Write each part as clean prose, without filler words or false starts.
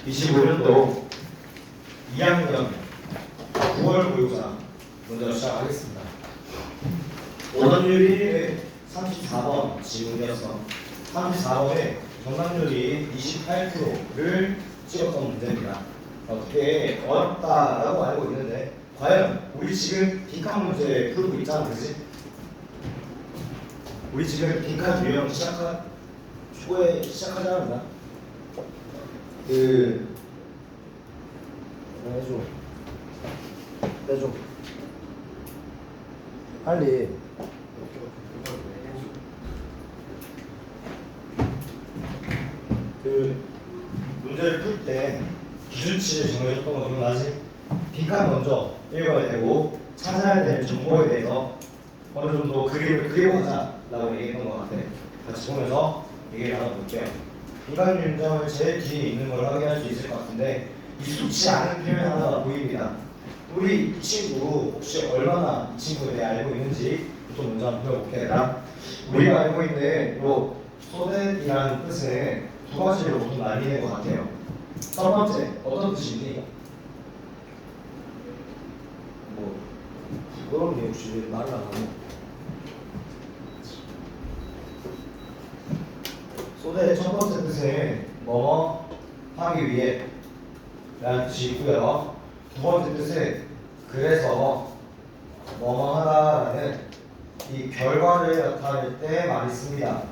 2025년도 2학년 9월 모의고사 먼저 시작하겠습니다. 오답률이 34번 지문이어서 34번에 정답률이 28%를 찍었던 문제입니다. 어떻게 어렵다라고 알고 있는데 과연 우리 지금 빈칸 문제 풀고 있잖아, 그렇지? 우리 지금 빈칸 유형 초에 시작하지 않았나? 해줘 빨리. 문제를 풀 때 기준치를 정해줬던 거 기억나지? 빈칸 먼저 읽어야 되고 찾아야 될 정보에 대해서 어느 정도 그림을 그리고 가자라고 얘기했던 것 같아. 같이 보면서 얘기를 나눠볼게요. 빈칸 윤정을 제일 뒤에 있는 걸 확인할 수 있을 것 같은데 익숙치 않은 표현 하나가 보입니다. 우리 이 친구 혹시 얼마나 이 친구에 대해 알고 있는지 좀 먼저 한번 배워볼게요. 우리가 알고 있는 요 소댓이라는 뜻은 두 가지로 보통 나뉘는 것 같아요. 첫 번째, 어떤 뜻이니? 그런 게 혹시 왜 말을 안 하고? 소대의 첫 번째 뜻은 뭐뭐 하기 위해 라는 뜻이 있고요. 두 번째 뜻은 그래서 뭐뭐 하다라는 이 결과를 나타낼 때 많이 씁니다.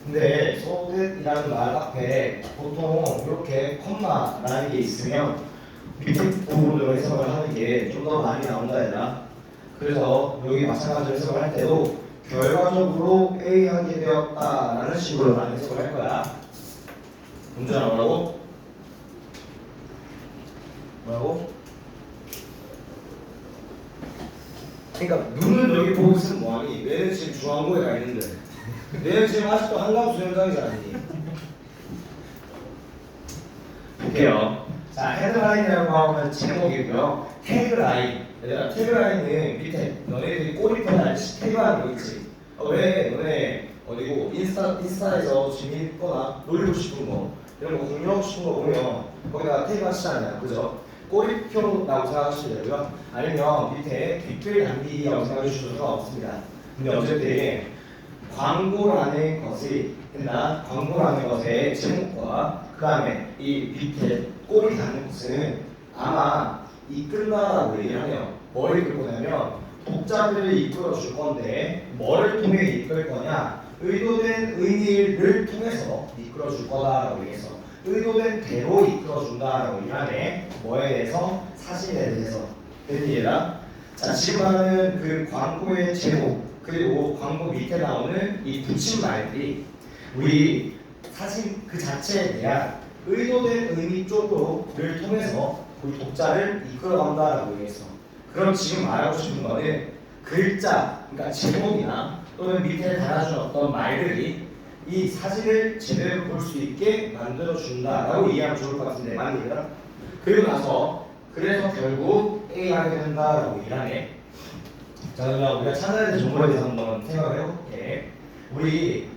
근데 소댓이라는 말 앞에 보통 이렇게 콤마라는 게 있으면 밑에 부분으로 해석을 하는 게 좀 더 많이 나온다 얘들아. 그래서 여기 마찬가지로 해석을 할 때도 결과적으로 A 하게 되었다라는 식으로 나는 해석을 할 거야. 문제 나오라고? 뭐라고? 그러니까 눈은 여기 보고 있으면 뭐하니? 뇌는 지금 중앙부에 가 있는데 뇌는 지금 아직도 한강 수영장이지 않니? 볼게요. 자, 헤드라인이라고 하면 제목이고요. 태그라인. 얘들아, 태그라인은 밑에 너네들이 꼬리표에 알지? 태그라인 거 있지? 왜 너네 어디고 인스타에서 재미있거나 놀리고 싶은 거 이런 거 공유하고 싶은 거 보면 거기다가 태그 하시잖아요, 그죠? 꼬리표라고 생각하시면 되고요. 아니면 밑에 빅글 단비라고 생각해 주셔도 상관없습니다. 근데 어쨌든 광고라는 것이 광고라는 것의 제목과 그 다음에 이 밑에 꼬리 닿는 것은 아마 이끌다라고 얘기를 해요. 뭘 이끌 거냐면 독자들을 이끌어 줄 건데 뭐를 통해 이끌 거냐? 의도된 의미를 통해서 이끌어 줄 거다라고 얘기해서 의도된 대로 이끌어 준다라고 얘기하네. 뭐에 대해서? 사진에 대해서. 됐니라? 자, 지금 하는 그 광고의 제목 그리고 광고 밑에 나오는 이 붙임말들이 우리 사진 그 자체에 대한 의도된 의미 쪽으로를 통해서 우리 독자를 이끌어간다라고 얘기했어. 그럼 지금 말하고 싶은 거는 글자, 그러니까 제목이나 또는 밑에 달아준 어떤 말들이 이 사진을 제대로 볼 수 있게 만들어준다라고 이해하면 좋을 것 같은데 맞니까? 그리고 나서 그래서 결국 A 하게 된다라고 얘기하네. 자, 그러면 우리가 찾아야 될 정보에 대해서 한번 생각을 해볼게. 우리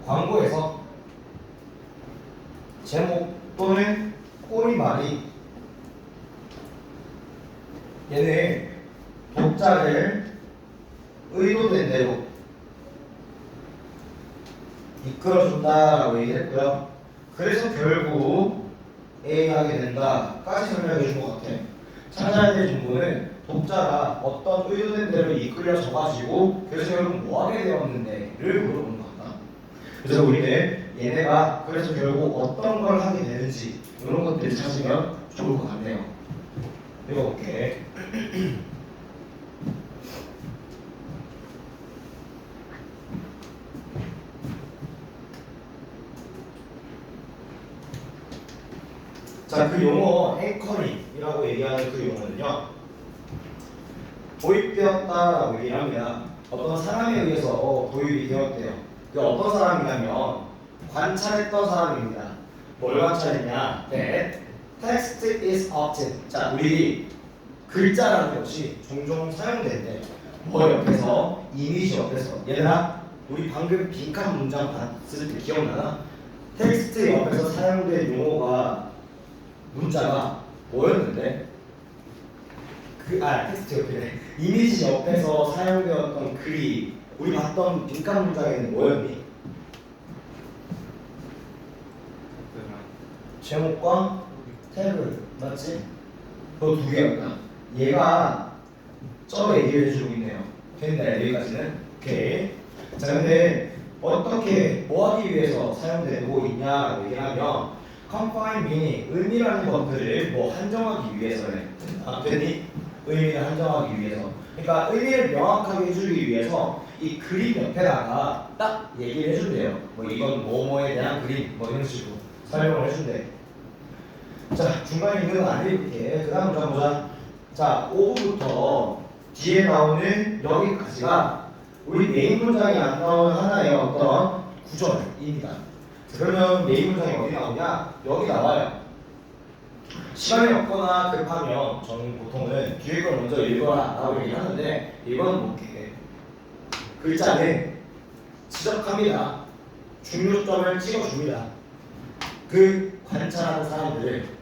광고에서 제목 또는 꼬리말이 얘는 독자를 의도된 대로 이끌어준다라고 얘기했고요. 그래서 결국 A 하게 된다까지 설명해 준 것 같아. 찾아야 될 정보는 독자가 어떤 의도된 대로 이끌려져 가지고 그래서 결국 뭐 하게 되었는데를 물어보는 것 같다. 그래서 우리는 얘네가 그래서 결국 어떤 걸 하게 되는지 이런 것들을 찾으면 좋을 것 같네요. 읽어볼게. 자, 그 용어 앵커링이라고 얘기하는 그 용어는요 도입되었다라고 얘기합니다. 어떤 사람에 의해서 도입이 되었대요. 그 어떤 사람이냐면 관찰했던 사람입니다. 뭘 관찰했냐? 네. Text is often. 자, 우리 글자라는 것이 종종 사용되는데 뭐 옆에서 이미지 옆에서 얘들아 우리 방금 빈칸 문장 봤을 때 기억나나? 텍스트 옆에서 사용된 용어가 문자가 뭐였는데? 텍스트 옆에 이미지 옆에서 사용되었던 글이 우리 봤던 빈칸 문장에는 뭐였니? 제목과 태그 맞지? 그 두 개였다. 얘가 저 얘기를 해주고 있네요. 됐네 여기까지는. 오케이. 자 근데 어떻게 뭐 하기 위해서 사용되고 있냐라고 얘기하면 confine meaning 의미라는 것들을 뭐 한정하기 위해서래. 됐니? 의미를 한정하기 위해서. 그러니까 의미를 명확하게 해주기 위해서 이 그림 옆에다가 딱 얘기를 해준대요. 뭐 이건 뭐뭐에 대한 그림 뭐 이런 식으로 설명을 해준대. 자 중간에 있는 건 안 읽을게. 그 다음 보자. 자 5부부터 뒤에 나오는 여기까지가 우리 메인 문장이 안 나오는 하나의 어떤 구절입니다. 그러면 메인 문장이 어디 나오냐? 여기 나와요. 시간이 없거나 급하면 저는 보통은 뒤에 걸 먼저 읽어라 라고 얘기하는데 이거는 못해. 글자는 지적합니다. 중요점을 찍어줍니다. 그 관찰하는 사람들을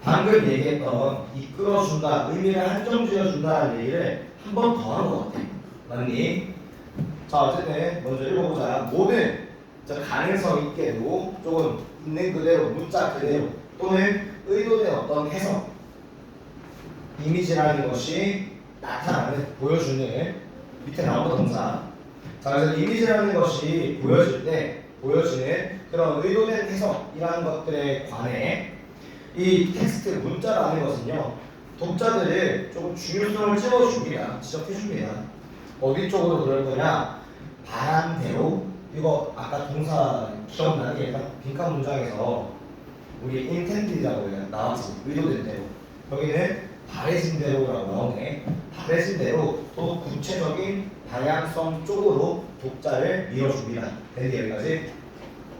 방금 얘기했던 이끌어준다, 의미를 한정지어준다는 얘기를 한 번 더 하는 것 같아. 맞니? 자 어쨌든 먼저 읽어보자. 모든 가능성 있게도 조금 있는 그대로 문자 그대로 또는 의도된 어떤 해석 이미지라는 것이 나타나는 보여주는 밑에 나오는 동사. 자 그래서 이미지라는 것이 보여질 때 보여지는 그런 의도된 해석이라는 것들에 관해 이 텍스트 문자라는 것은요 독자들을 조금 중요성을 찍어줍니다. 지적해줍니다. 어디 쪽으로 그럴 거냐? 바람대로. 이거 아까 동사 기억나게 빈칸 문장에서 우리 intended라고 나왔지. 의도된 대로. 여기는 바래진 대로라고 나오네. 바래진 대로 또 구체적인 방향성 쪽으로 독자를 밀어줍니다. 됐니 여기까지?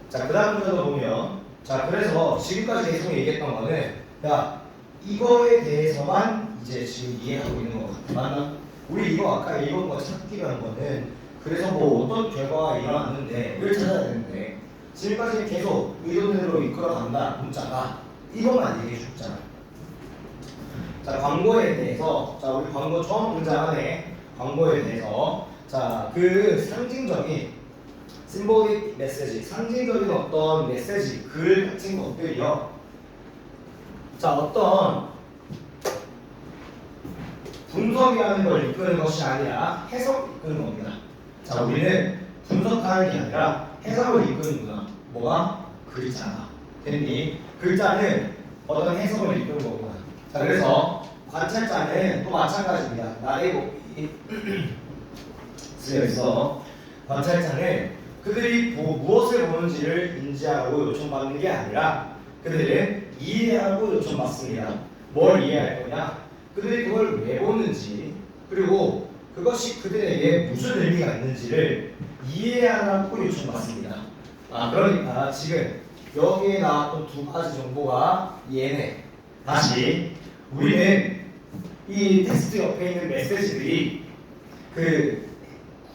자 그 다음 문제도 보면 자 그래서 지금까지 계속 얘기했던 거는 야 이거에 대해서만 이제 지금 이해하고 있는 것 같아. 맞나? 우리 이거 아까 읽은 거 찾기라는 거는 그래서 뭐 어떤 결과가 일어났는데 왜 찾아야 되는데 지금까지 계속 의도대로 이끌어간다 문자가 이것만 얘기해 줬잖아. 자 광고에 대해서 자 우리 광고 처음 문장하네. 광고에 대해서 자 그 상징적인 심볼릭 메시지, 상징적인 어떤 메시지, 글 같은 것들이요. 자, 어떤 분석이라는 걸 이끄는 것이 아니라 해석 이끄는 겁니다. 자, 우리는 분석하는 게 아니라 해석을 이끄는구나. 뭐가? 글자가. 됐니? 글자는 어떤 해석을 이끄는 거구나. 자, 그래서 관찰자는 또 마찬가지입니다. 나래곡이 쓰여 있어. 관찰자는 그들이 무엇을 보는지를 인지하고 요청받는 게 아니라 그들은 이해하고 요청받습니다. 뭘 이해할 거냐? 그들이 그걸 왜 보는지 그리고 그것이 그들에게 무슨 의미가 있는지를 이해하라고 요청받습니다. 그러니까 지금 여기에 나왔던 두 가지 정보가 얘네. 다시 우리는 이 텍스트 옆에 있는 메시지들이 그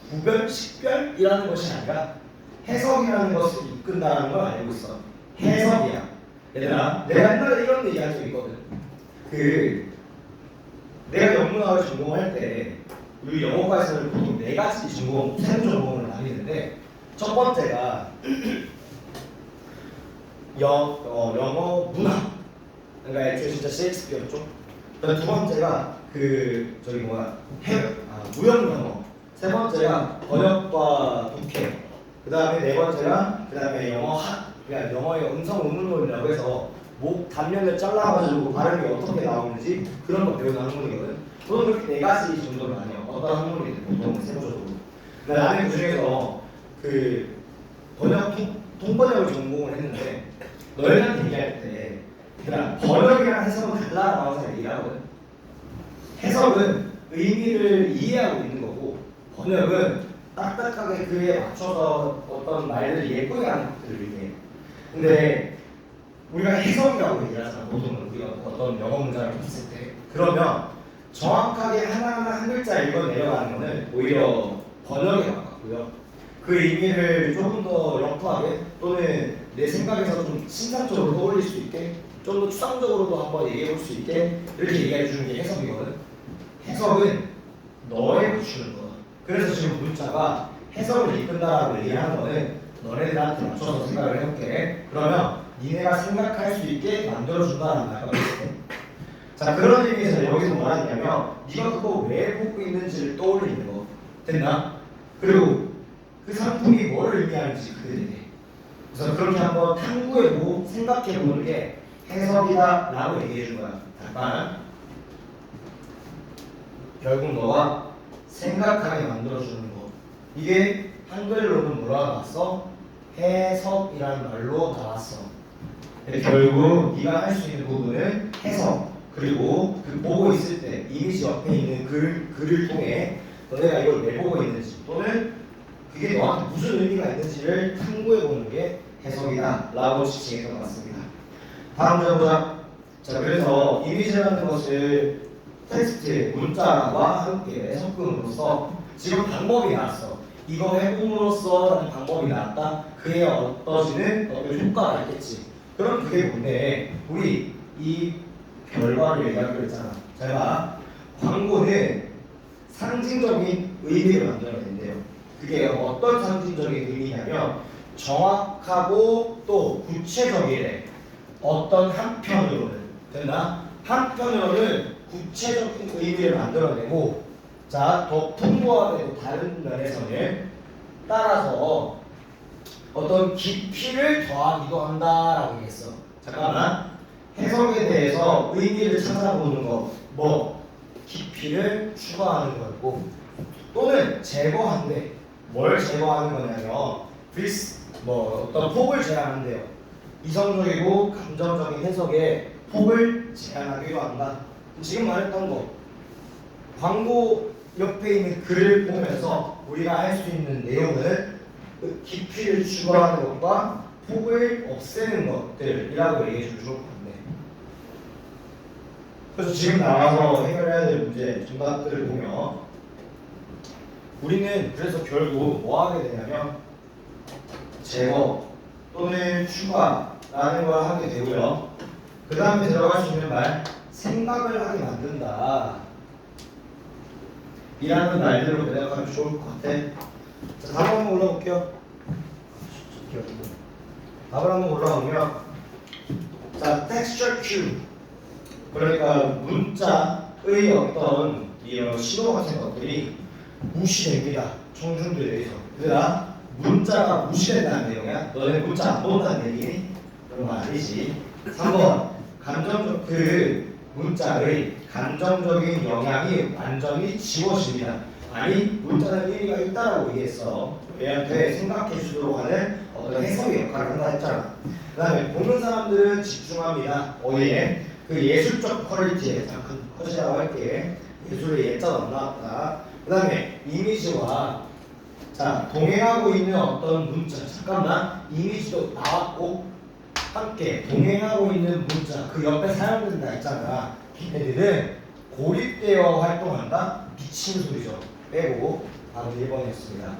구별, 식별이라는 것이 아니라 해석이라는 것을 이끈다는 걸 알고 있어. 해석이야. 얘들아, 내가 옛날에 이런 얘기 한 적 있거든. 내가 영문학을 전공할 때 우리 영어과에서는 보통 네 가지 전공, 세부 전공을 나뉘는데 첫 번째가 영어 문학. 그러니까 애초에 진짜 셰익스피어 쪽. 두 번째가 무역 영어. 세 번째가 번역과 독해. 그 다음에 네 번째가 영어학. 그러니까 영어의 음성 운운론이라고 해서 목 단면을 잘라가지고 발음이 어떻게 나오는지 그런 거 배우는 학문이거든. 저는 그렇게 네 가지 정도로 나뉘어. 어떤 학문이든 보통 세부적으로. 근데 나는 그 중에서 통번역을 전공을 했는데 너희랑 얘기할 때 그냥 번역이랑 해석은 달라라고 해서 얘기하거든. 해석은 의미를 이해하고 있는 거고 번역은 딱딱하게 그에 맞춰서 어떤 말을 예쁘게 하는 것들을 얘기해. 근데 우리가 해석이라고 얘기하잖아. 보통은 우리가 어떤 영어 문장을 봤을 때 그러면 정확하게 하나하나 한 글자 읽어 내려가는 거는 오히려 번역에 가깝고요. 그 의미를 조금 더 러프하게 또는 내 생각에서 좀 신상적으로 떠올릴 수 있게 좀 더 추상적으로도 한번 얘기해 볼 수 있게 이렇게 얘기해 주는 게 해석이거든. 해석은 너에 맞추는 거야. 그래서 지금 문자가 해석을 이끈다라고 얘기하는 거는 너네들한테 맞춰서 생각을 해볼게. 그러면 니네가 생각할 수 있게 만들어준다는 말과 비슷해. 자, 그런 의미에서 여기서 뭐라냐면 네가 그거 왜 보고 있는지를 떠올리는 거. 됐나? 그리고 그 상품이 뭘 의미하는지 그게 돼. 그래서 그렇게 한번 탐구해보고 생각해보는 게 해석이다 라고 얘기해준 거야. 잠깐. 결국 너가 생각하게 만들어주는 거. 이게 한글로는 뭐라고 나왔어? 해석이라는 말로 나왔어. 결국 네가 할 수 있는 부분은 해석. 그리고 그 보고 있을 때 이미지 옆에 있는 글을 통해 너네가 이걸 왜 보고 있는지 또는 그게 너한테 무슨 의미가 있는지를 탐구해보는 게 해석이다 라고 지칭했던 것 같습니다. 다음 점 보자. 자, 그래서 이미지라는 것을 텍스트, 문자와 함께 섞음으로써 지금 방법이 나왔어. 이거 해봄으로써 라는 방법이 나왔다. 그에 어떠지는 어떤 효과가 있겠지. 그럼 그게 뭔데? 우리 이 결과를 얘기하기로 했잖아. 잘 봐. 광고는 상징적인 의미를 만들어낸대요. 그게 어떤 상징적인 의미냐면 정확하고 또 구체적이래. 어떤 한편으로는 됐나? 한편으로는 구체적인 의미를 만들어내고 자, 더 풍부하게 다른 면에서는 따라서 어떤 깊이를 더하기도 한다라고 얘기했어. 잠깐만. 해석에 대해서 의미를 찾아보는 거, 뭐 깊이를 추가하는 거고 또는 제거한대. 뭘 제거하는 거냐면 뭐 어떤 폭을 제한한대요. 이성적이고 감정적인 해석에 폭을 제한하기도 한다. 지금 말했던 거 광고 옆에 있는 글을 보면서 우리가 할 수 있는 내용은 그 깊이를 추가하는 것과 폭을 없애는 것들이라고 얘기해 주면 좋을 것 같네. 그래서 지금 나와서 해결해야 될 문제 정답들을 보면 우리는 그래서 결국 뭐 하게 되냐면 제거 또는 추가라는 걸 하게 되고요. 그 다음에 들어갈 수 있는 말 생각을 하게 만든다 이라는 말들로 대답하면 좋을 것 같아. 자, 답을 한번 올라볼게요. 답을 한번 올라오면 자, texture cue 그러니까 문자의 어떤 이런 신호 같은 것들이 무시됩니다. 청중들에 의해서. 그러나 문자가 무시된다는 내용이야. 너네 문자 안 본다는 얘기니? 그런 거 아니지. 3번 감정적 그 문자의 감정적인 영향이 완전히 지워집니다. 아니 문자는 의미가 있다라고 얘기했어. 얘한테 생각해 주도록 하는 어떤 해석의 역할을 한다 했잖아. 그 다음에 보는 사람들은 집중합니다. 어디에? 그 예술적 퀄리티에 잠깐 커지라고 할게. 예술의 예자가 안 나왔다. 그 다음에 이미지와 자 동행하고 있는 어떤 문자 잠깐만 이미지도 나왔고 함께 동행하고 있는 문자 그 옆에 사람들다 있잖아. 걔네들은 고립되어 활동한다? 미친 소리죠. 빼고 바로 1번이었습니다.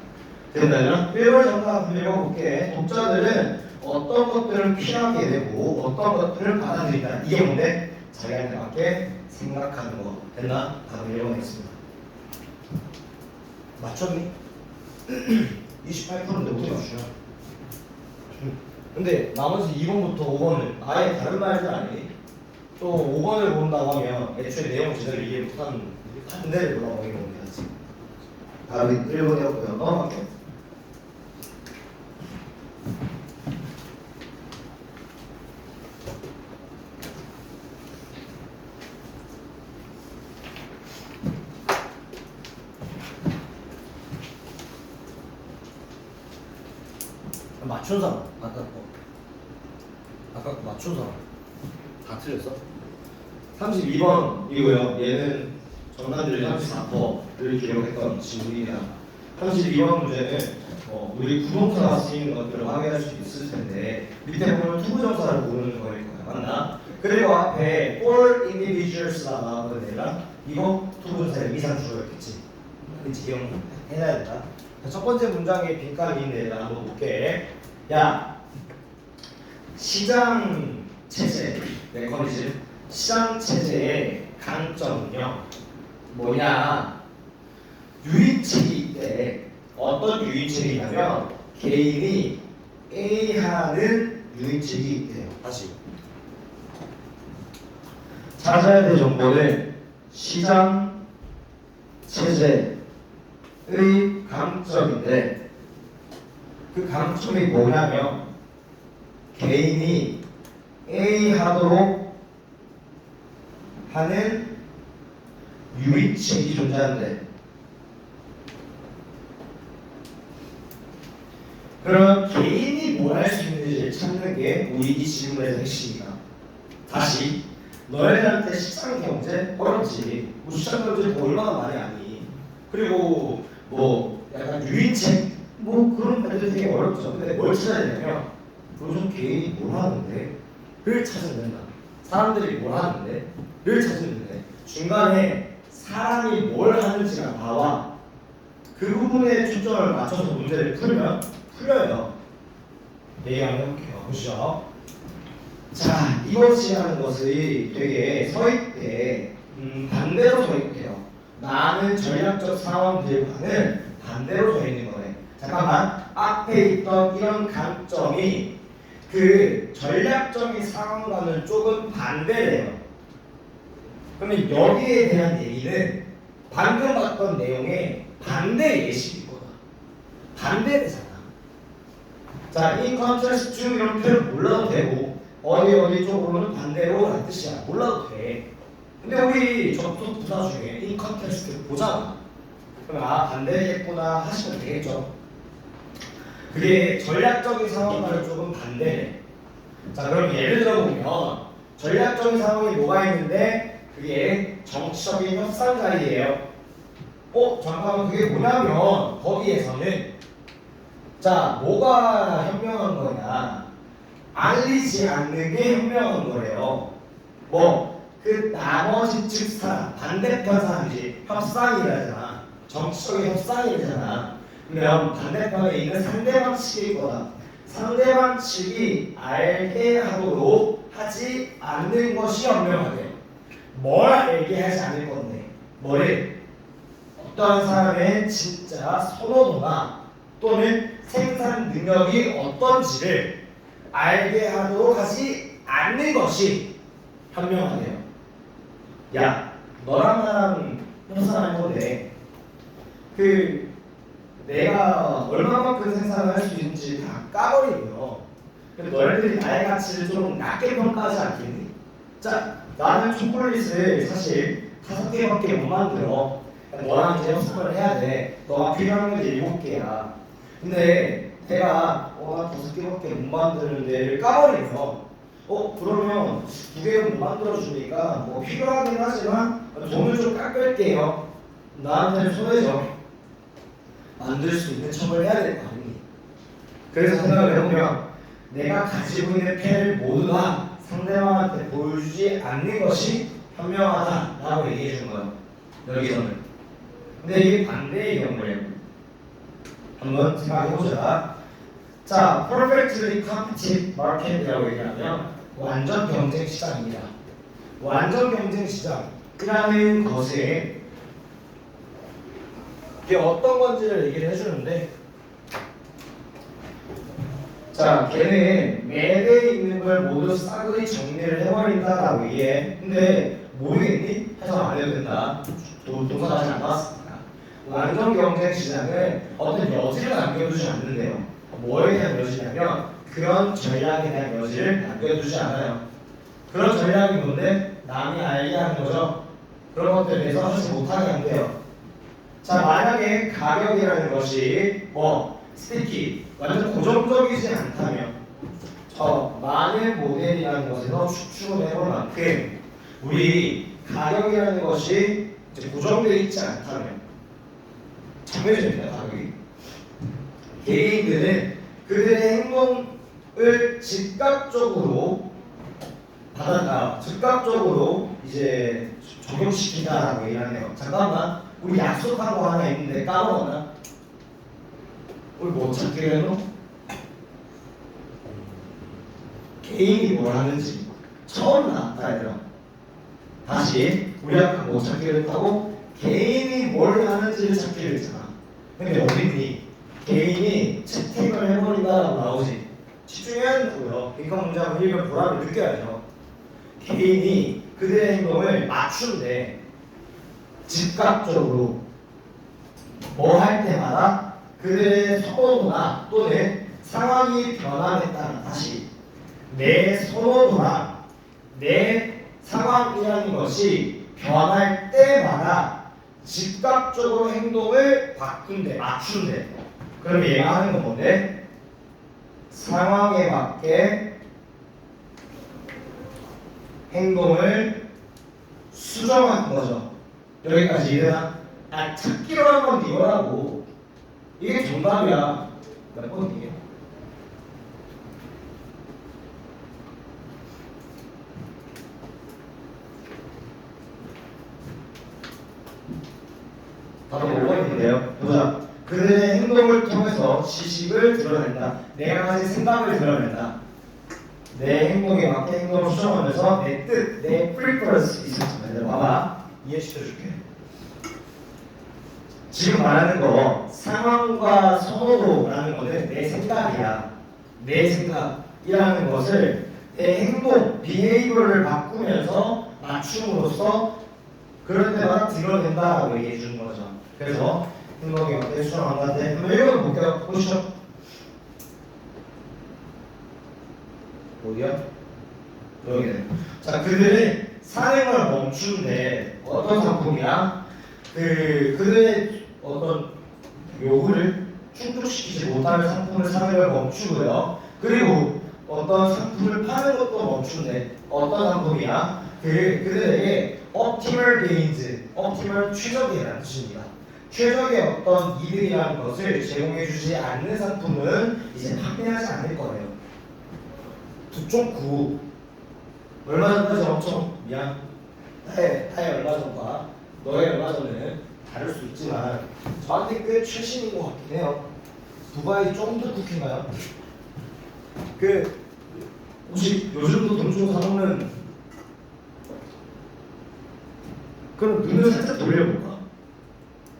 됐나요? 1번 정답 한번 읽어볼게. 독자들은 어떤 것들을 피하게 되고 어떤 것들을 받아들인다. 이게 뭔데? 자기한테 맞게 생각하는 거. 됐나? 바로 1번이었습니다. 맞췄니? 28%인데 어떻게 맞추냐? 근데 나머지 2번부터 5번은 아예 다른 말들 아니니? 또 5번을 본다고 하면 애초에 내용 제대로 이해 못하는 반대를 돌아보는 겁니다. 바로 1번이었고요. 넘어갈게요. 맞춘 사람 아까 거 맞춘 사람 다 틀렸어? 32번이고요. 얘는 정답률이 34%를 기록했던 질문입니다. 32번 문제는 우리 구동사가 쓰이는 것들을 확인할 수 있을 텐데 밑에 보면 투부정사를 모르는 거일 거야. 맞나? 그리고 앞에 for individuals가 나오거든. 얘랑 이거 투부정사의 미상주어였겠지. 그치? 기억해놔야 된다. 자, 첫 번째 문장에 빈칸이 있는데 내가 한번 볼게. 야, 시장 체제, 메커니즘, 시장 체제의 강점은요 뭐냐? 유인책이 있대. 어떤 유인책이냐면 개인이 A 하는 유인책이 있대요. 다시 찾아야 될 정보는 시장 체제의 강점인데 그 강점이 뭐냐면 개인이 A 하도록 하는 유인책이 존재한대. 그럼 개인이 뭘 할 수 있는지를 찾는 게 우리 이 질문의 핵심이다. 다시 너희들한테 시장 경제 어렵지. 뭐 시장 경제 뭐 얼마나 많이 아니. 그리고 뭐 약간 유인책 뭐 그런 말들 되게 어렵죠. 근데 뭘 찾아야 되냐면 요즘 개인이 뭘 하는데 를 찾으면 된다. 사람들이 뭘 하는데 를 찾으면 돼. 중간에 사람이 뭘 하는지가 나와. 그 부분에 초점을 맞춰서 문제를 풀려요. 얘기 한번 해볼게요. 보시죠. 자, 이것이라는 것이 되게 서있대. 반대로 서있대요. 나는 전략적 상황들과는 반대로 서있는 거네. 잠깐만, 앞에 있던 이런 강점이 그 전략적인 상황과는 조금 반대래요. 그러면 여기에 대한 얘기는 방금 봤던 내용의 반대 예시일 거다. 반대되잖아. 자, in contrast to 이런 표현 몰라도 되고 어디 쪽으로는 반대로 라는 뜻이야. 몰라도 돼. 근데 우리 접속 부사 중에 in contrast 보잖아. 그럼 아 반대겠구나 하시면 되겠죠. 그게 전략적인 상황과는 조금 반대네. 자, 그럼 예를 들어보면 전략적인 상황이 뭐가 있는데 그게 정치적인 협상 자리예요. 잠깐만 그게 뭐냐면 거기에서는 자 뭐가 현명한 거냐? 알리지 않는 게 현명한 거예요. 뭐 그 나머지 측 사람 반대편 사람이지 협상이라잖아. 정치적인 협상이잖아. 그러면 반대편에 있는 상대방 측일 거다. 상대방 측이 알게 하도록 하지 않는 것이 현명하대요. 뭘 알게 하지 않을 건데 뭐를 어떤 사람의 진짜 선호도나 또는 생산 능력이 어떤지를 알게 하도록 하지 않는 것이 현명하대요. 야, 너랑 나랑 협상할 건데 그 내가 얼마만큼 생산을 할 수 있는지 다 까버리고요. 근데 너희들이 나의 가치를 좀 낮게 평가하지 않겠니? 자, 나는 초콜릿을 사실 5개밖에 못 만들어. 너랑 이제 협상을 해야 돼. 너가 필요한 건 7개야. 근데 내가 나 5개밖에 못 만드는데를 까버리면 그러면 2개를 못 만들어주니까 뭐 필요하긴 하지만 돈을 좀 깎을게요. 나한테는 손해죠. 만들 수 있는 척을 해야 될 거 아니니. 그래서 생각을 해보면 내가 가지고 있는 패를 모두 다 상대방한테 보여주지 않는 것이 현명하다라고 얘기해 준 거예요. 여기서는. 근데 이게 반대의 경우예요. 한번 생각해보자. 자, perfectly competitive market이라고 얘기하면 완전 경쟁 시장입니다. 완전 경쟁 시장이라는 것에 이게 어떤 건지를 얘기를 해주는데, 자, 걔는 매대에 있는 걸 모두 싸그리 정리를 해버린다라고 얘기해. 근데 모르겠니? 해석 안 해도 된다. 동사 아직 안 나왔습니다. 완전 경쟁 시장은 어떤 여지를 남겨두지 않는데요. 뭐에 대한 여지냐면 그런 전략에 대한 여지를 남겨두지 않아요. 그런 전략이 뭔데? 남이 알게 하는 거죠. 그런 것들에 대해서 하지 못하게 한대요. 자, 만약에 가격이라는 것이 스티키, 완전 고정적이지 않다면 많은 모델이라는 것에서 추측을 해볼 만큼 우리 가격이라는 것이 이제 고정되어 있지 않다면 정해집니다. 가격이. 개인들은 그들의 행동을 즉각적으로 즉각적으로 이제 적용시킨다라고 얘기하네요. 잠깐만, 우리 약속한 거 하나 있는데 까먹었나? 우리 뭐 찾기로 했노? 개인이 뭘 하는지 처음 나왔다 얘들아. 다시 우리 아까 뭐 찾기로 했다고? 개인이 뭘 하는지를 찾기로 했잖아. 근데 어딨니? 개인이 채택을 해버린다라고 나오지. 집중해야 된다고요. 빈칸 문제 한번 읽으면 보람을 느껴야죠. 개인이 그들의 행동을 맞춘대. 즉각적으로 뭐 할 때마다 그들의 선호도나 또는 상황이 변함에 따라 다시 내 선호도나 내 상황이라는 것이 변할 때마다 즉각적으로 행동을 바꾼대, 맞춘대. 그럼 얘가 하는 건 뭔데? 상황에 맞게 행동을 수정하는 거죠. 여기까지 이해되나? 아, 찾기로 한 건 이거라고. 이게 정답이야. 몇 번 이게? 답은 5번인데요. 보자. 그들의 행동을 통해서 지식을 드러낸다. 내가 가진 생각을 드러낸다. 내 행동에 맞게 행동을 수정하면서 내 뜻, 내 preference 있었잖아요. 봐봐. 이해시켜줄게. 지금 말하는 거 상황과 선호도라는 거는 내 생각이야. 내 생각이라는 것을 내 행동, behavior를 바꾸면서 맞춤으로써 그럴 때마다 드러낸다라고 얘기해 주는 거죠. 그래서 행동이 어떻게 수정한다는데 한번 읽어볼게요. 보시죠. 어디야? 여기네. 자, 그들은 산행을 멈추는데 어떤 상품이야? 그들의 어떤 요구를 충족시키지 못하는 상품을 산행을 멈추고요. 그리고 어떤 상품을 파는 것도 멈추는데 어떤 상품이야? 그들에게 optimal gains, optimal 최적이라는 뜻입니다. 최적의 어떤 이득이라는 것을 제공해주지 않는 상품은 이제 판매하지 않을 거예요. 두쪽 구 얼마 전까지 엄청 미안. 나의 얼마 전과 너의 얼마 전은 다를 수 있지만 저한테 꽤 최신인 것 같긴 해요. 두바이 쫀득 쿠키인가요? 혹시 요즘도 돈 주고 사 먹는 그럼 눈을 살짝 돌려볼까?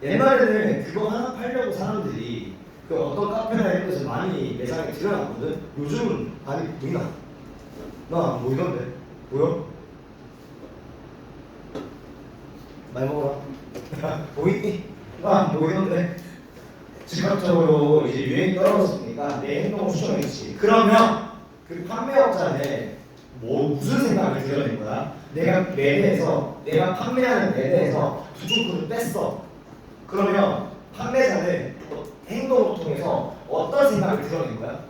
옛날에는 그거 하나 팔려고 사람들이 그 어떤 카페나 이런 데서 많이 매장에 들어갔거든. 요즘은 아니 보이나? 나 안 보이던데. 보여? 많이 먹어라. 보이니? 나 안 보이던데. 즉각적으로 이제 유행이 떨어졌으니까 내 행동을 수정했지. 그러면 그 판매업자는 무슨 생각을 드러낸 거야? 내가 매대에서 내가 판매하는 매대에서 두둑구를 뺐어. 그러면 판매자는 행동을 통해서 어떤 생각을 드러낸 거야?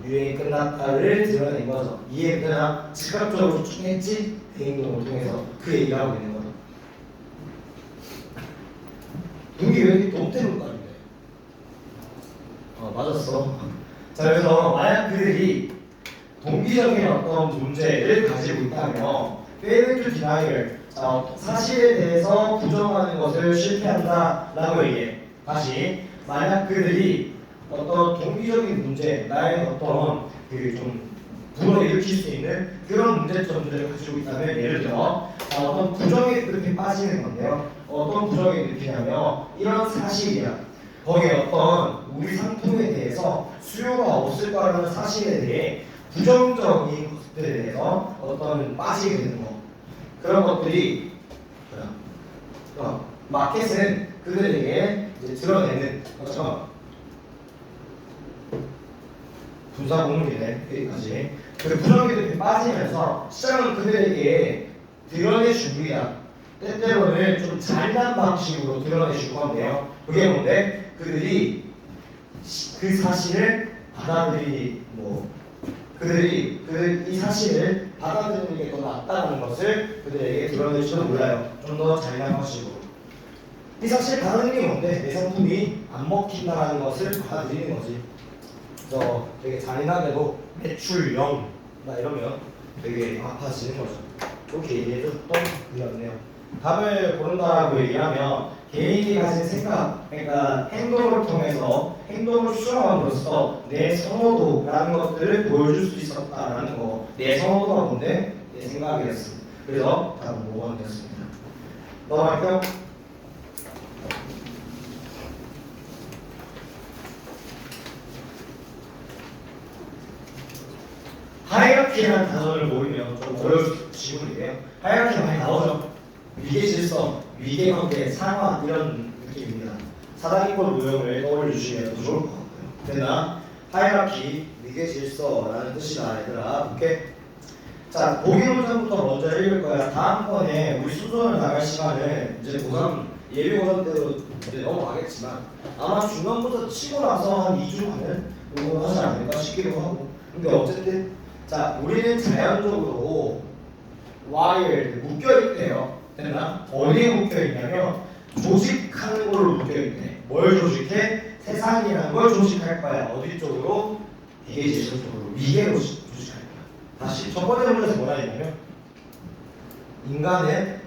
유행이 끝났다를 드러낸 거죠. 이해되나? 즉각적으로 추진했지? 그 행동을 통해서 그 얘기를 하고 있는 거죠. 동기 왜 이렇게 돈 때문에 가는데? 맞았어. 자, 그래서 만약 그들이 동기적인 어떤 문제를 가지고 있다면 fail to denial, 사실에 대해서 부정하는 것을 실패한다라고 얘기해. 다시 만약 그들이 어떤 동기적인 문제, 나의 어떤 좀 불어일으킬 수 있는 그런 문제점들을 가지고 있다면 예를 들어 어떤 부정의 늪에 빠지는 건데요. 어떤 부정의 늪이냐면 이런 사실이야. 거기에 어떤 우리 상품에 대해서 수요가 없을 거라는 사실에 대해 부정적인 것들에 대해서 어떤 빠지게 되는 거. 그런 것들이 마켓은 그들에게 이제 드러내는 분사 공문이네. 여기까지. 그 부정기들이 빠지면서 시장은 그들에게 드러내줍니다. 때때로는 좀 잔인한 방식으로 드러내줄 건데요. 그게 뭔데? 그들이 그 사실을 그들이 이 사실을 받아들이는 게 더 낫다는 것을 그들에게 드러낼지도 몰라요. 좀 더 잔인한 방식으로. 이 사실을 받아들이는 게 뭔데? 내 상품이 안 먹힌다는 것을 받아들이는 거지. 그래서 되게 잔인하게도 매출 0 이러면 되게 아파지는 거죠. 이렇게 얘기해줬던 그였네요. 답을 고른다라고 얘기하면 개인이 가진 생각, 그러니까 행동을 통해서 행동을 수정함으로써 내 선호도라는 것들을 보여줄 수 있었다라는 거. 내 선호도가 뭔데? 내 생각이었습니다. 그래서 답은 5번 되었습니다. 넘어갈게요. 하이라키라는 단어를 모으면 좀 어려울 지문이에요. 하이라키 많이 나오죠. 위계 질서, 위계 관계, 상하 이런 느낌입니다. 사다리꼴 모형을 떠올려주시면 더 좋을 것 같고요. 됐나? 하이라키, 위계 질서라는 뜻이다 얘들아. 오케이? 자, 보기 문제부터 먼저 읽을 거야. 다음번에 우리 수준을 나갈 시간은 이제 고3 예비 고3 때로 이제 넘어가겠지만 아마 중간부터 치고 나서 한 2주 안은 이거 하지 않을까 싶기도 하고. 근데 어쨌든 자, 우리는 자연적으로 와이어에 묶여있대요. 됐나? 어디에 묶여있냐면 조직하는 걸로 묶여있대. 뭘 조직해? 세상이라는 걸 조직할 거야. 어디 쪽으로? 위계 질서 쪽으로. 위계로 조직할 거야. 다시 첫 번째 문제에서 뭐라 했냐면 인간은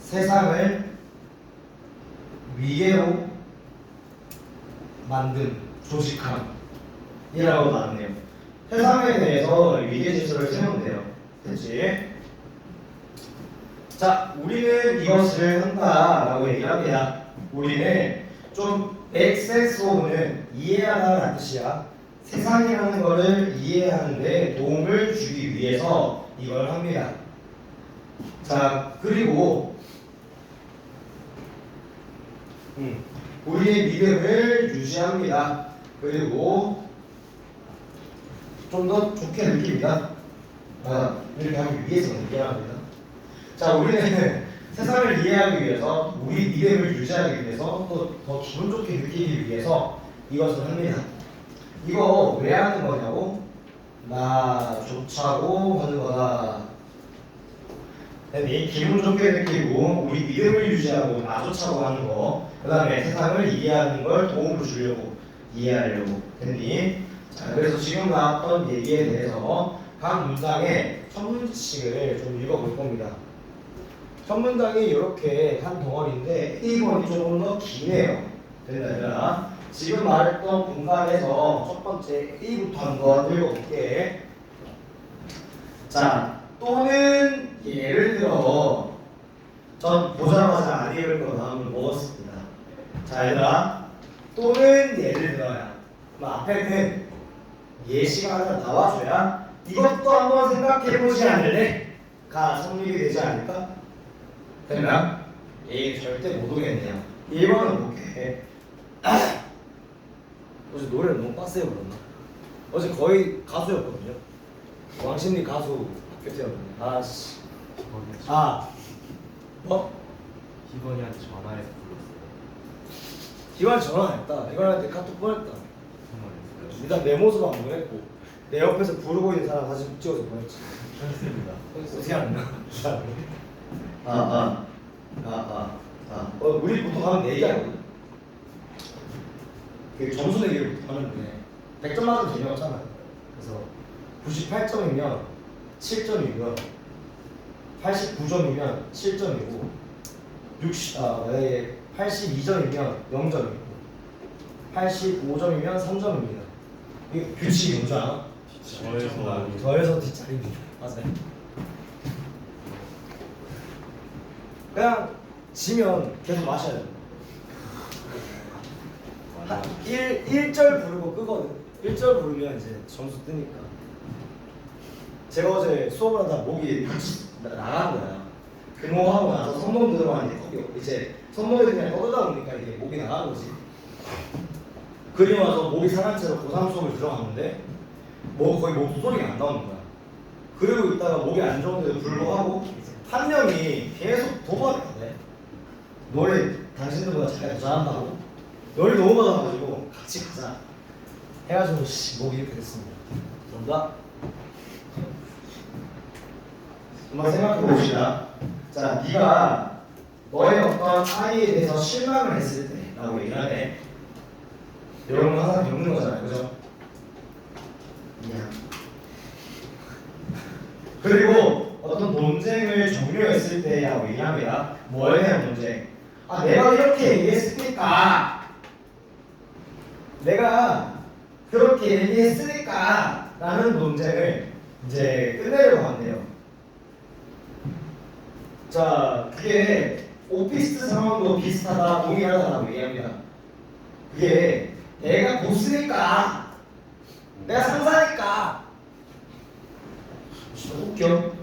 세상을 위계로 만든 조직함 이라고 나왔네요. 세상에 대해서 위계 질서를 세운대요. 됐지? 자, 우리는 이것을 한다라고 얘기합니다. 우리는 좀 make sense of는 이해하다는 뜻이야. 세상이라는 것을 이해하는데 도움을 주기 위해서 이걸 합니다. 자, 그리고 우리의 믿음을 유지합니다. 그리고 좀 더 좋게 느낍니다. 이렇게 하기 위해서 얘기합니다. 자, 우리는 세상을 이해하기 위해서, 우리 믿음을 유지하기 위해서, 또 더 기분 좋게 느끼기 위해서 이것을 합니다. 이거 왜 하는 거냐고? 나 좋자고 하는 거다. 이 기분 좋게 느끼고 우리 믿음을 유지하고 나 좋자고 하는 거, 그 다음에 세상을 이해하는 걸 도움을 주려고 이해하려고 했니? 자, 그래서 지금 나왔던 얘기에 대해서 각 문장의 첫 문장씩을 좀 읽어볼 겁니다. 첫 문장이 이렇게 한 덩어리인데 1번이 조금 더 기네요. 됐나? 지금 말했던 공간에서 첫 번째 A부터 한번 읽어볼게. 자, 또는 예를 들어 전 보자마자 안 읽을 거 마음을 먹었습니다. 자, 얘들아, 또는 예를 들어야 앞에는 예시가 하나 나와줘야 이것도 한번 생각해보지 않을래? 가 성립이 되지 않을까? 됐나? 얘 절대 못 오겠네요. 1번은 볼게. 어제 노래를 너무 빡세게 불렀나? 어제 거의 가수였거든요. 왕신리 가수 학교 때였는데. 아씨. 뭐? 희건이한테 전화해서 불렀어요. 기관 전화했다. 기관한테 카톡 보냈다. 정말했어요. 일단 내 모습 안 보냈고 내 옆에서 부르고 있는 사람 사진 찍어서 보냈지. 했습니다. 어떻게 알았나? 우리 보통 하면 얘기하거든. 그 점수 내기를 하는데 100점 맞으면 재미없잖아. 그래서 98점이면 7점이고요. 89점이면 7점이고 82점이면 0점이고 85점이면 3점입니다. 이게 규칙이 뭔지 알아? 더해서 뒷자리입니다. 맞아요. 그냥 지면 계속 마셔야 돼. 1절 부르고 끄거든. 1절 부르면 이제 점수 뜨니까. 제가 어제 수업을 하다 목이 나간 거야. 근무하고 나서 선봉 들어가는데 거기 이제 선봉에 그냥 떠들다 보니까 이게 목이 나간 거지. 그리고 나서 목이 상한 채로 고3 수업을 들어갔는데 거의 목소리가 안 나오는 거야. 그리고 있다가 목이 안 좋은데도 불구하고 한 명이 계속 도발을 해. 노래 당신들보다 잘 잘한다고. 노래 너무 많아가지고 같이 가자 해가지고 목이 이렇게 됐습니다. 감사합니다. 한번 생각해 봅시다. 자, 네가 너의 어떤 아이에 대해서 실망을 했을 때라고 얘기를 하네. 여러분 항상 겪는 거잖아요, 그죠? 그냥. 그리고 어떤 논쟁을 문제를 종료했을 때라고 얘기합니다. 뭐에 대한 문제? 아, 내가 이렇게 얘기했으니까, 내가 그렇게 얘기했으니까 라는 논쟁을 이제 끝내려고 한대요. 자, 그게 오피스 상황도 비슷하다, 동일하다라고 얘기합니다. 그게 내가 보스니까, 내가 상사니까. 웃겨.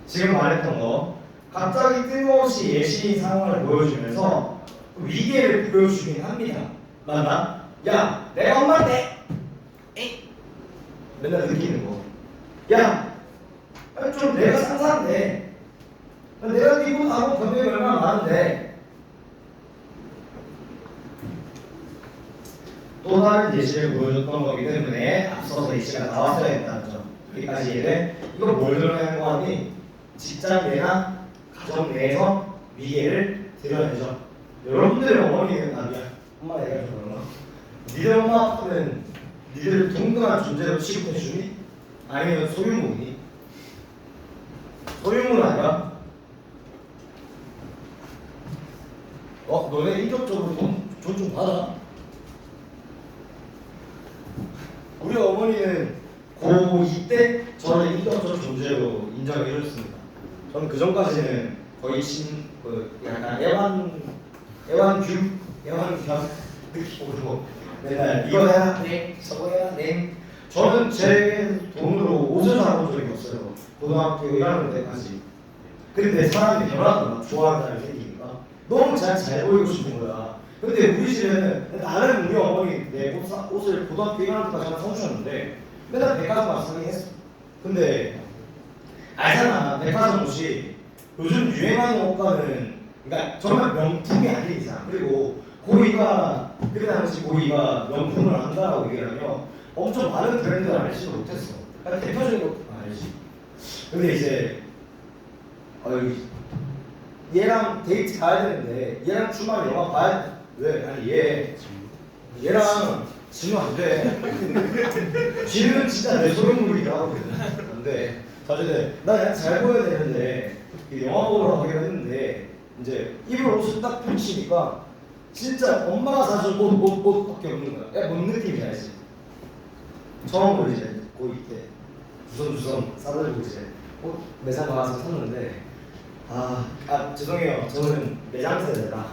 지금 말했던 거, 갑자기 뜬금없이 예시인 상황을 보여주면서 위계를 보여주긴 합니다. 맞나? 야, 내가 엄마인데, 에이. 맨날 느끼는 거. 야, 아니, 좀 내가 상사인데, 내가 니보다하고 경력이 얼마나 많은데. 또 다른 예시를 보여줬던 거기 때문에 앞서서 예시가 나왔어야 했다는 점. 여기까지 이해돼? 이거 뭘 드러내는 거 하니? 직장 내나 가정 내에서 위계를 드러내죠. 여러분들의 어머니는 아니야. 엄마 얘기하는 거. 니들 엄마 아빠는 니들을 동등한 존재로 취급해주니? 아니면 소유물이니? 소유물 아니야? 너네 인격적으로 돈 좀 받아? 우리 어머니는 고2 때 저를 인격적 존재로 인정해 줬습니다. 저는 그 전까지는 거의 약간 애완견 느낌으로 맨날 이거 해야 돼, 저거 해야 돼. 저는 제 돈으로 옷을 사본 적이 없어요. 고등학교 1학년 때까지. 근데 사람이 변하더라. 좋아하는 사람이 생기니까 너무 잘 보이고 싶은 거야. 근데 우리 집에는 나는 우리 어머니 내 옷을 고등학교 1학년 때까지 하나 사주셨는데 맨날 백화점 가서 사긴 했어. 근데 알잖아, 백화점 옷이 요즘 유행하는 옷과는 그러니까 정말 명품이 아닌 이상, 그리고 고이가 그 당시 고이가 명품을 한다라고 얘기하면 엄청 많은 브랜드를 알지도 못했어. 그러니까 대표적인 것도 알지. 근데 이제 얘랑 데이트 가야 되는데 얘랑 주말에 영화 봐야 돼. 왜? 아니 얘랑 지면 안 돼. 지는 진짜 내 소유물이라 근데 자주대 나 그냥 잘 보여야 되는데 영화 보러 가기로 했는데 이제 입을 옷을 딱 펼치니까 진짜 엄마가 사준 옷밖에 없는 거야. 야, 뭔 느낌인지 알지? 처음으로 이제 고2 때 주섬주섬 싸들고 이제 옷 매장 가서 샀는데 죄송해요. 저는 매장 세대라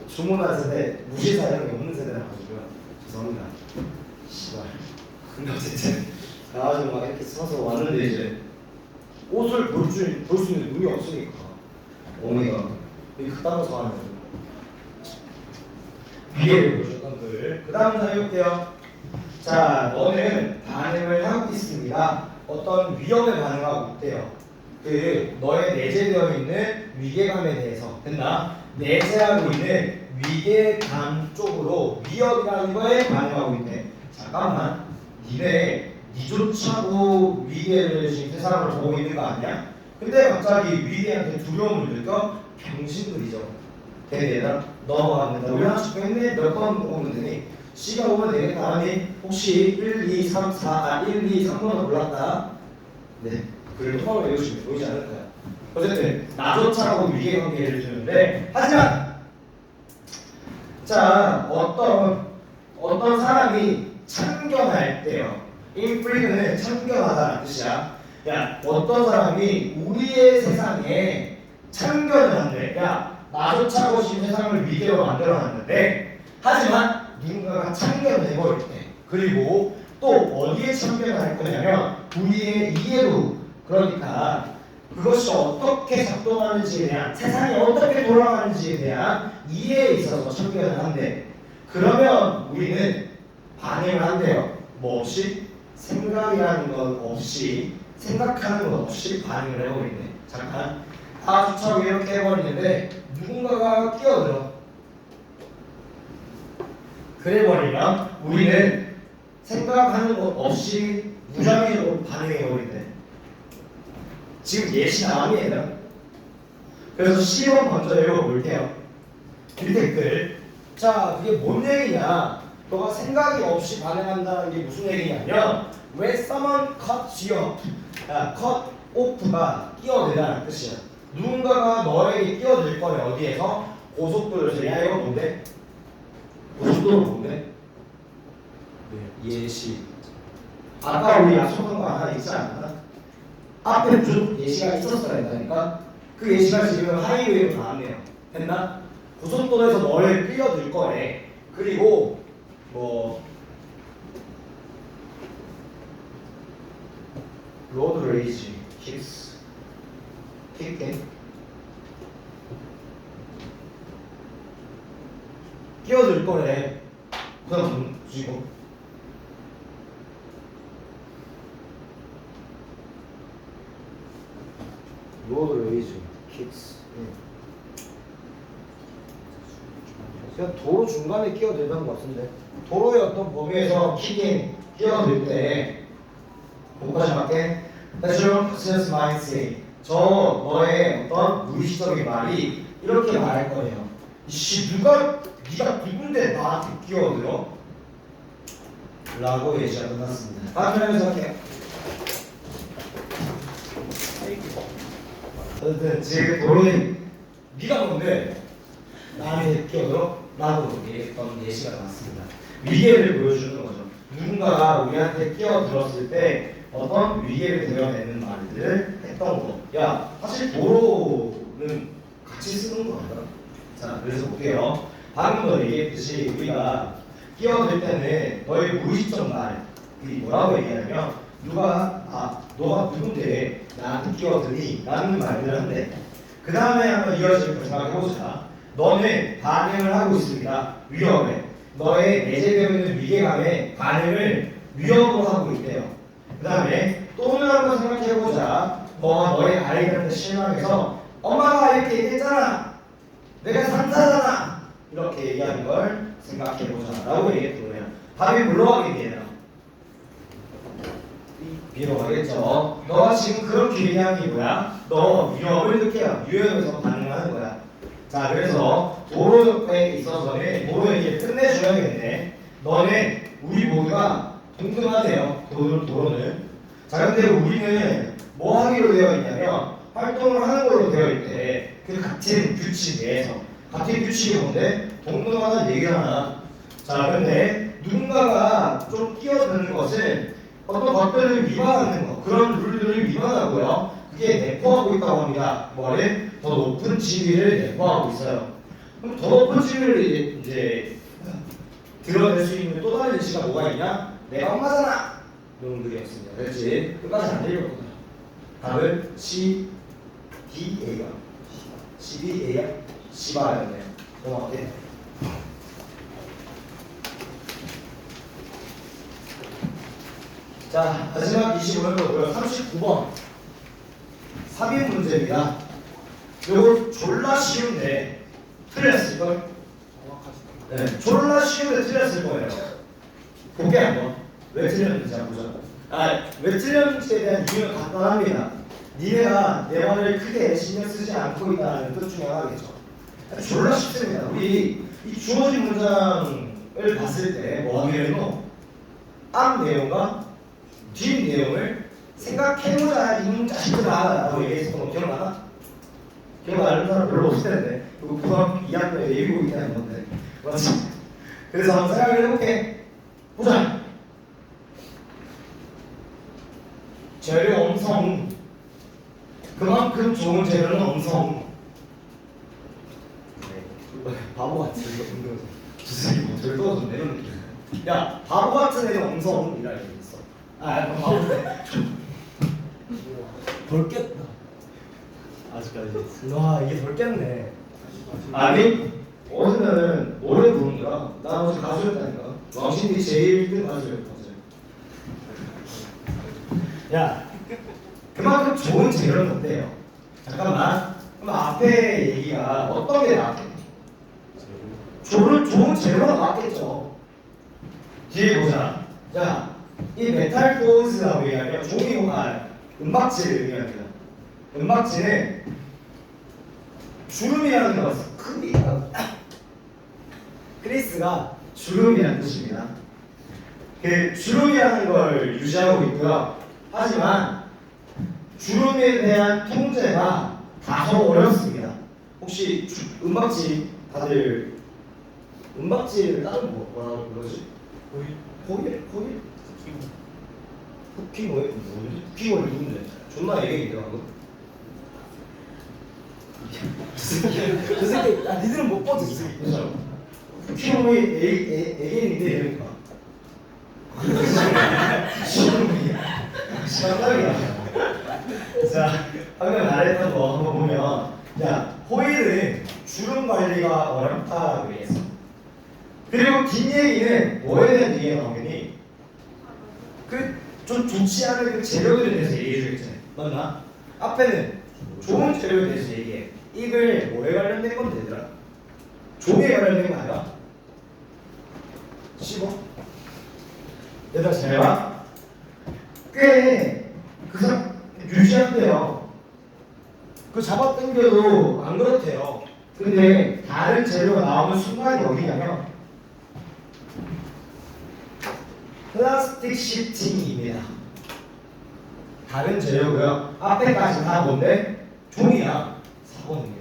주문한 세대 무시사 이런 게 없는 세대라 가지고요. 죄송합니다. 씨발. 근데 어쨌든 가가지고 막 이렇게 서서 왔는데 이제 옷을 볼 수 있는 눈이 없으니까 어머니가 이렇게 그딴 거 사가는 거예요. 위에를 보셨던 글. 그 다음 해볼게요. 자, 너는 반응을 하고 있습니다. 어떤 위험에 반응하고 있대요. 너의 내재되어 있는 위계감에 대해서 됐나? 내재하고 있는 위계감 쪽으로 위협이라는 거에 반응하고 있네. 잠깐만, 니조차도 위계를 지금 세상을 보고 있는 거 아니야? 근데 갑자기 위계한테 두려움을 느껴? 병신들이죠. 걔네들아 넘어갑니다. 우리 하나씩 했네? 몇 번 오면 되니? C가 오면 되겠다. 아니 혹시 1, 2, 3, 4, 1, 2, 3번을 몰랐다? 네, 그걸 통합을 외우시면 보이지 않을까요? 어쨌든 나조차하고 위계관계를 주는데, 하지만 자, 어떤 사람이 참견할 때요. 인프리그는 참견하다는 뜻이야. 야, 어떤 사람이 우리의 세상에 참견을 한대. 야, 나조차하고 지금 세상을 위계로 만들어놨는데, 하지만 누군가가 참견을 해버릴 때, 그리고 또 어디에 참견을 할 거냐면 우리의 이해로, 그러니까 그것이 어떻게 작동하는지에 대한, 세상이 어떻게 돌아가는지에 대한 이해에 있어서 참견을 한대. 그러면 우리는 반응을 한대요. 뭐 없이? 생각이라는 것 없이, 생각하는 것 없이 반응을 해버리네. 잠깐 다주차고 이렇게 해버리는데 누군가가 끼어들어. 그래버리면 우리는 생각하는 것 없이 무작위적으로 반응해버린대. 지금 예시 나왔네요. 그래서 시험 먼저 읽어볼게요. 밑에 글. 자, 그게 뭔 얘기냐? 너가 생각이 없이 반응한다는 게 무슨 얘기냐면, when someone cuts you off, cut 오프가 끼어들다는 뜻이야. 누군가가 너에게 끼어들 거야. 어디에서? 고속도로에서. 야 이거 뭔데? 고속도로 뭔데? 네. 예시. 아까 우리 약속한 거 하나 있지 않았나? 앞에 무조건 예시가 있었어야 된다니까. 그 예시가 지금 하이웨이로 나왔네요. 됐나? 고속도로에서 너를 끼어들 거래. 그리고 뭐 로드 레이지 킥스 킥인 끼어들 거래. 그럼 지금 로드 레이지 킥스. 그냥 도로 중간에 끼어들던 것 같은데 도로의 어떤 범위에서 킥인 끼어들 때 뭐까지 맞게 natural conscious mind say 저 너의 어떤 무의식적인 말이 이렇게 말할 거예요. 이씨 네가 누군데 나한테 끼어들어? 라고 예시가 끝났습니다. 다음 편에서 할게요. 지금 도로에 네가 뭔데 나한테 끼어들어? 라고 얘기했던 예시가 나왔습니다. 위계를 보여주는 거죠. 누군가가 우리한테 끼어들었을 때 어떤 위계를 드러내는 말들을 했던 거. 야, 사실 도로는 같이 쓰는 거 아닌가? 자, 그래서 볼게요. 방금 얘기했듯이 우리가 끼어들 때는 너의 무의식적 말이 뭐라고 얘기하냐면 너가 누군데 나한테 끼어드니? 라는 말들을 한대. 그 다음에 한번 이어질 거 생각해보자. 너는 반응을 하고 있습니다. 위협에. 너의 내재되어 있는 위계감에 반응을 위협으로 하고 있대요. 그 다음에 또는 한번 생각해보자. 너의 아이들한테 실망해서 엄마가 이렇게 얘기했잖아. 내가 상사잖아. 이렇게 얘기하는 걸 생각해보자. 라고 얘기했던 거예요. 답이 물러가겠네요. 위협하겠죠. 너가 지금 그렇게 얘기하는 게 뭐야? 너 위협을 느껴. 위협에서 반응하는 거야. 자, 그래서 도로에 있어서는 도로 얘기를 끝내줘야겠네. 너네 우리 모두가 동등하네요. 도로는. 자, 근데 우리는 뭐 하기로 되어 있냐면 활동을 하는 걸로 되어 있대. 그 같은 규칙 내에서. 같은 규칙이 뭔데? 동등하다는 얘기잖아. 자, 근데 누군가가 좀 끼어드는 것은 어떤 것들을 위반하는 거, 그런 룰들을 위반하고요. 그게 내포하고 있다고 합니다. 뭐를? 더 높은 지위를 내포하고 있어요. 그럼 더 높은 지위를 이제 드러낼 수 있는 또 다른 예시가 뭐가 있냐? 내가 엄마잖아! 놈들이었습니다. 그렇지? 끝까지 안 들렸구나. 답은 C, D, A야. C, D, A야? C바였네요. 고맙게. 자, 마지막 25번 보고요. 39번. 삽입 문제입니다. 요거 졸라 쉬운데 틀렸을걸? 네, 졸라 쉬운데 틀렸을 거예요. 볼게 한번. 왜 틀렸는지 한번 보자. 왜 틀렸는지에 대한 이유는 간단합니다. 니네가 내 말을 크게 신경 쓰지 않고 있다는 뜻 중에 하나겠죠. 졸라 쉽습니다. 우리 이 주어진 문장을 봤을 때 뭐 하기로 했노? 앞 내용과 뒷 내용을 생각해보자 이놈 자식들아 라고 얘기했었던 거 기억나나? 기억나는 사람 별로 없을 텐데 이거 고등학교 2학년에 예비고이 때 하는 건데 맞지? 그래서 한번 생각을 해볼게. 보자. 재료 엄성 그만큼 좋은 재료는 엄성. 바보 같은 거 은근 주술이 뭐 들떠서 내는 느낌. 야 바보 같은 애는 엄성이라 얘기했어. 바보네. 덜 깼다. 아직까지. 와 이게 덜 깼네. 아니 어제는 노래 부르느라 나 어제 가수였다니까. 왕신이 제일 1등 가수였다. 야 그만큼 좋은 재료는 어때요? 잠깐만. 그럼 앞에 얘기가 어떤 게 나왔겠니? 좋은 재료가 나왔겠죠. 뒤에 보자. 자, 이 메탈 포즈라고 얘기하면 종이공할 은박지를 의미합니다. 은박지는 주름이라는 것은 크리스가 주름이라는 뜻입니다. 그 주름이라는 걸 유지하고 있고요. 하지만 주름에 대한 통제가 다소 어렵습니다. 혹시 은박지 다들 은박지를 다른 뭐라고 그러지? 호일? 쿠킹오일? 뭐지? 쿠킹오일 누군데? 존나 얘기했더라고. 그 새끼 아 니들은 못 봐도 있어. 그래서 쿠킹오일 애기인데 이러니까 시간이야. 자, 방금 말했던 거 한번 보면, 야, 호일은 주름 관리가 어렵다고 얘기했어. 그리고 뒷얘기는 뭐에 대한 얘기가 나오니? 좀 좋지 않은 그 재료들에 대해서 얘기해 주겠잖아요. 맞나? 앞에는 좋은 재료에 대해서 얘기해. 이글 뭐에 관련된 건데 얘들아? 종에 관련된 거 아니야? 15? 얘들아 잘 봐. 꽤그 사람 유지한대요. 그 잡아당겨도 안 그렇대요. 근데 다른 재료가 나오는 순간이 어디냐면 플라스틱 시팅입니다. 다른 재료고요. 앞에까지 다 뭔데? 종이야. 4번입니다.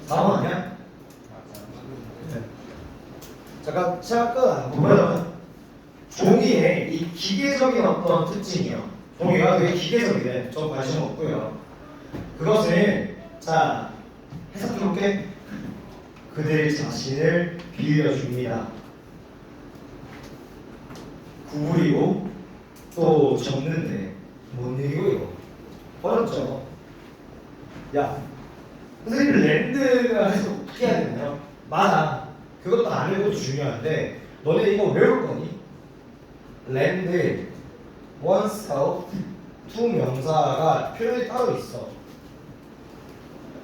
4번 아니야? 네. 잠깐 보면 종이에 이 기계적인 어떤 특징이요. 종이가 되게 기계적이래. 저 관심 없고요. 그것은 자 해석해볼게. 그들 자신을 빌려줍니다. 구부리고 또 접는데 뭔 얘기고 이거? 어렵죠. 야, 선생님 랜드가 해서 어떻게 해야 되나요? 맞아. 그것도 아는 것도 중요한데 너네 이거 외울 거니? 랜드, oneself, 투 명사가 표현이 따로 있어.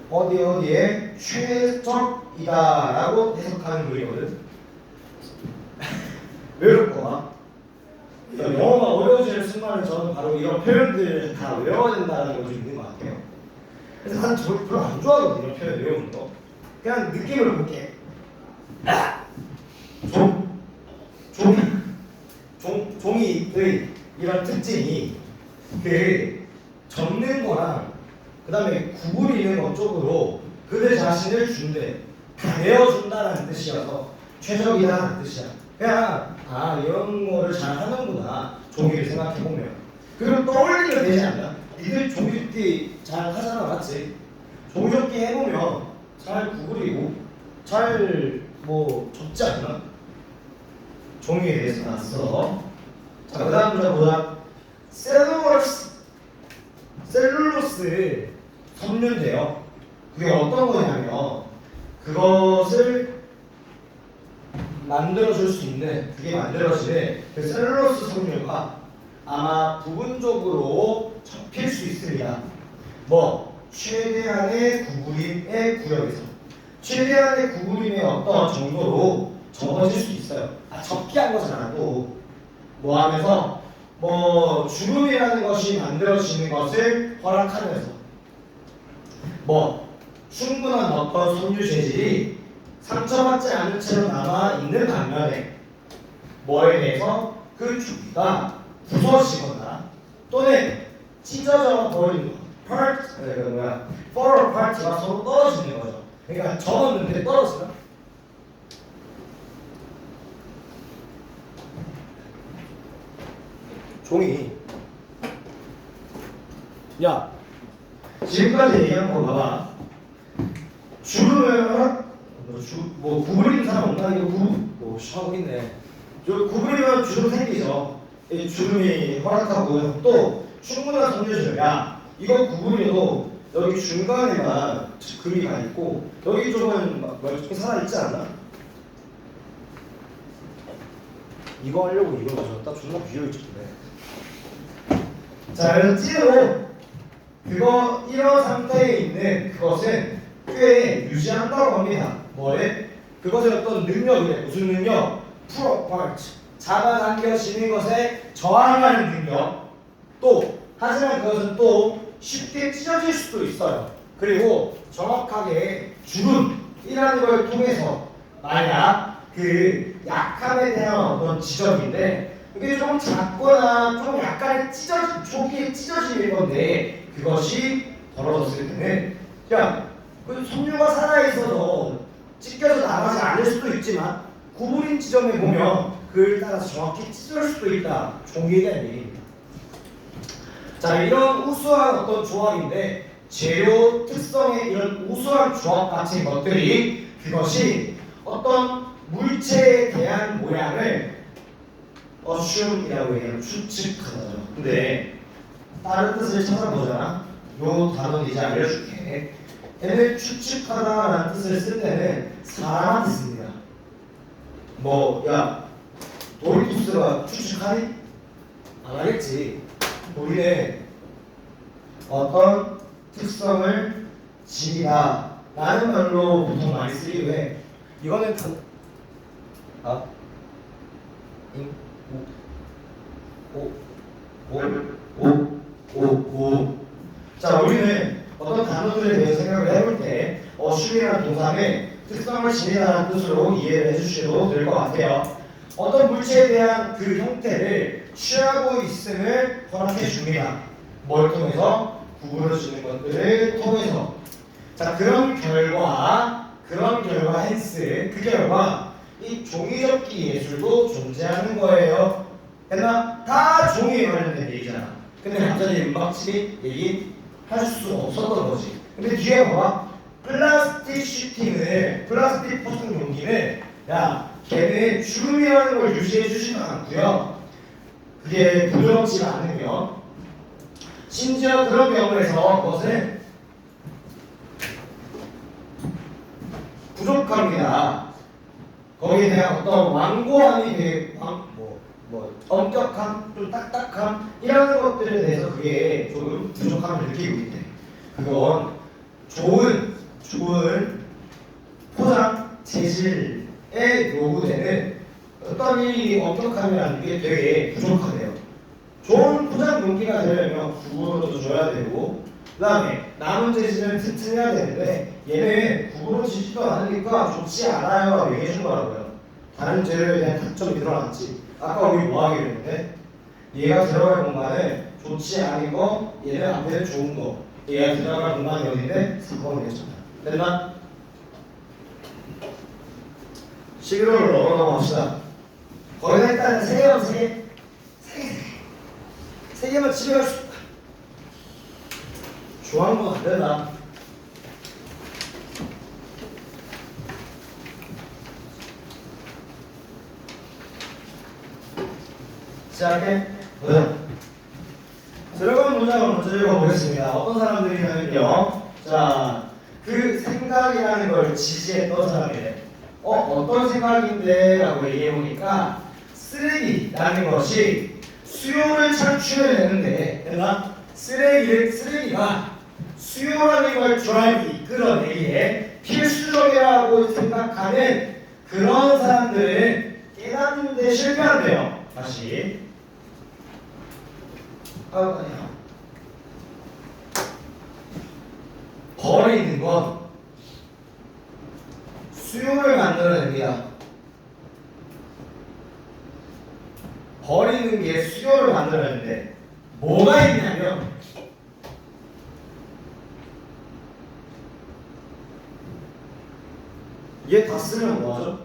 어디에 최적이다라고 해석하는 글이거든. 외울 거야. 영어가 어려워지는 순간에 저는 바로 이런 표현들 다 외워야 된다는 걸 좀 있는 것 같아요. 그래서 나는 저를 별로 안 좋아하거든요. 이런 표현 외우는 거. 그냥 느낌을 볼게. 종이의 이런 특징이 그 접는 거랑 그 다음에 구부리는 것 쪽으로 그들 자신을 준대. 다 내어준다라는 뜻이어서 최적이다라는 뜻이야. 그냥 이런 거를 잘 하는구나. 종이를 생각해보면. 그리고 떠올리면 되지 않나? 니들 종이접기 잘 하잖아, 맞지? 종이접기 해보면 잘 구부리고 잘 뭐 접지 않나? 종이에 대해서 나왔어. 자, 그 다음 문제 보자. 셀룰로스 섬유인데요. 그게 어떤 거냐면 그것을 만들어줄 수 있는 그게 만들어지는 그 셀룰로스 섬유가 아마 부분적으로 접힐 수 있습니다. 뭐 최대한의 구부림의 구역에서 최대한의 구부림의 어떤 정도로 접어질 수 있어요. 접기한 거잖아. 또 뭐 하면서 뭐 주름이라는 것이 만들어지는 것을 허락하면서 뭐 충분한 어떤 섬유 재질이 상처받지 않은 채로 남아 있는 반면에 뭐에 대해서 그 주기가 부서지거나 또는 찢어져 버리는 거, fall apart가 서로 떨어지는 거죠. 그러니까 접었는데 떨어지나? 종이. 야, 지금까지 얘기한 거 봐봐. 주름을 뭐 구부리는 사람 없나? 이거 뭐 하고 있네. 구부리면 주름 생기죠. 이 주름이 허락하고 또 충분한 섬유질. 야, 이거 구부려도 여기 중간에만 금이 가 있고 여기 쪽은 좀 살아 있지 않나? 이거 하려고 이걸 가져왔다. 존나 비효율적이네. 자, 그래서 찌로 그거 이런 상태에 있는 그것은 꽤 유지한다고 합니다. 뭐래? 그것의 어떤 능력이래. 무슨 능력? pull apart. 잡아당겨지는 것에 저항하는 능력. 또 하지만 그것은 또 쉽게 찢어질 수도 있어요. 그리고 정확하게 주름이라는 걸 통해서 만약 그 약함에 대한 어떤 지적인데 이게 좀 작거나 좀 약간의 조기에 찢어질 건데 그것이 벌어졌을 때는 그 섬유가 살아있어서 찢겨서 나가지 않을 수도 있지만 구부린 지점에 보면 그를 따라서 정확히 찢을 수도 있다. 종이에 대한 얘기입니다. 자, 이런 우수한 어떤 조합인데 재료 특성의 이런 우수한 조합 같은 것들이 그것이 어떤 물체에 대한 모양을 assume이라고 얘기하면 추측하죠. 근데 다른 뜻을 찾아보잖아. 요 단어 이제 알려줄게. 얘는 추측하다라는 뜻을 쓸 때는 사람한테 씁니다. 야 도리투스가 추측하니? 안 하겠지. 우리는 어떤 특성을 지니다 라는 말로 보통 많이 쓰기도 해. 이거는 자, 우리는 어떤 단어들에 대해서 생각을 해볼 때 assume이라는 동사는 특성을 지니다라는 뜻으로 이해를 해주셔도 될 것 같아요. 어떤 물체에 대한 그 형태를 취하고 있음을 허락해 줍니다. 뭘 통해서? 구부러지는 것들을 통해서. 자, 그런 결과 헨스 그 결과 이 종이접기 예술도 존재하는 거예요. 했나? 다 종이에 관련된 얘기잖아. 근데 갑자기 음악실이 얘기할 수 없었던 거지. 근데 뒤에 봐봐. 플라스틱 포장 용기는 걔는 주름이라는 걸 유지해 주지는 않고요. 그게 부드럽지가 않으면 심지어 그런 경우에서 그것은 부족합니다. 거기에 대한 어떤 완고함이 되게 엄격함, 좀 딱딱함 이런 것들에 대해서 그게 조금 부족함을 느끼고 있대. 그건 좋은 포장 재질에 요구되는 어떤 이 엄격함이라는 게 되게 부족하대요. 좋은 포장 용기가 되려면 구부러져 줘야 되고 그 다음에 남은 재질은 튼튼해야 되는데 얘는 구부러지지도 않으니까 좋지 않아요 얘기해 준 거라고요. 다른 재료에 대한 단점이 드러났지. 아까 우리 뭐 하기로 했는데 얘가 들어갈 공간은 좋지 않은 거, 얘는 앞에는 좋은 거. 얘가 들어갈 공간이 어딘데? 4번이겠죠. 됐나? 11월로 넘어갑시다. 거기다 일단 3개만 집에 갈 수 있다. 좋아하는 건 안 된다. 시작해. 들어간 문장을 먼저 읽어보겠습니다. 어떤 사람들이냐면요. 자, 그 생각이라는 걸 지지했던 사람이래. 어떤 생각인데? 라고 얘기해보니까 쓰레기라는 것이 수요를 창출해내는데 됐나? 쓰레기가 수요라는 걸 드라이브 이끌어내기에 필수적이라고 생각하는 그런 사람들은 깨닫는 데 실패한대요. 다시 버리는 건 수요를 만들어냅니다. 버리는 게 수요를 만들어내는데 뭐가 있냐면 얘 다 쓰면 뭐하죠?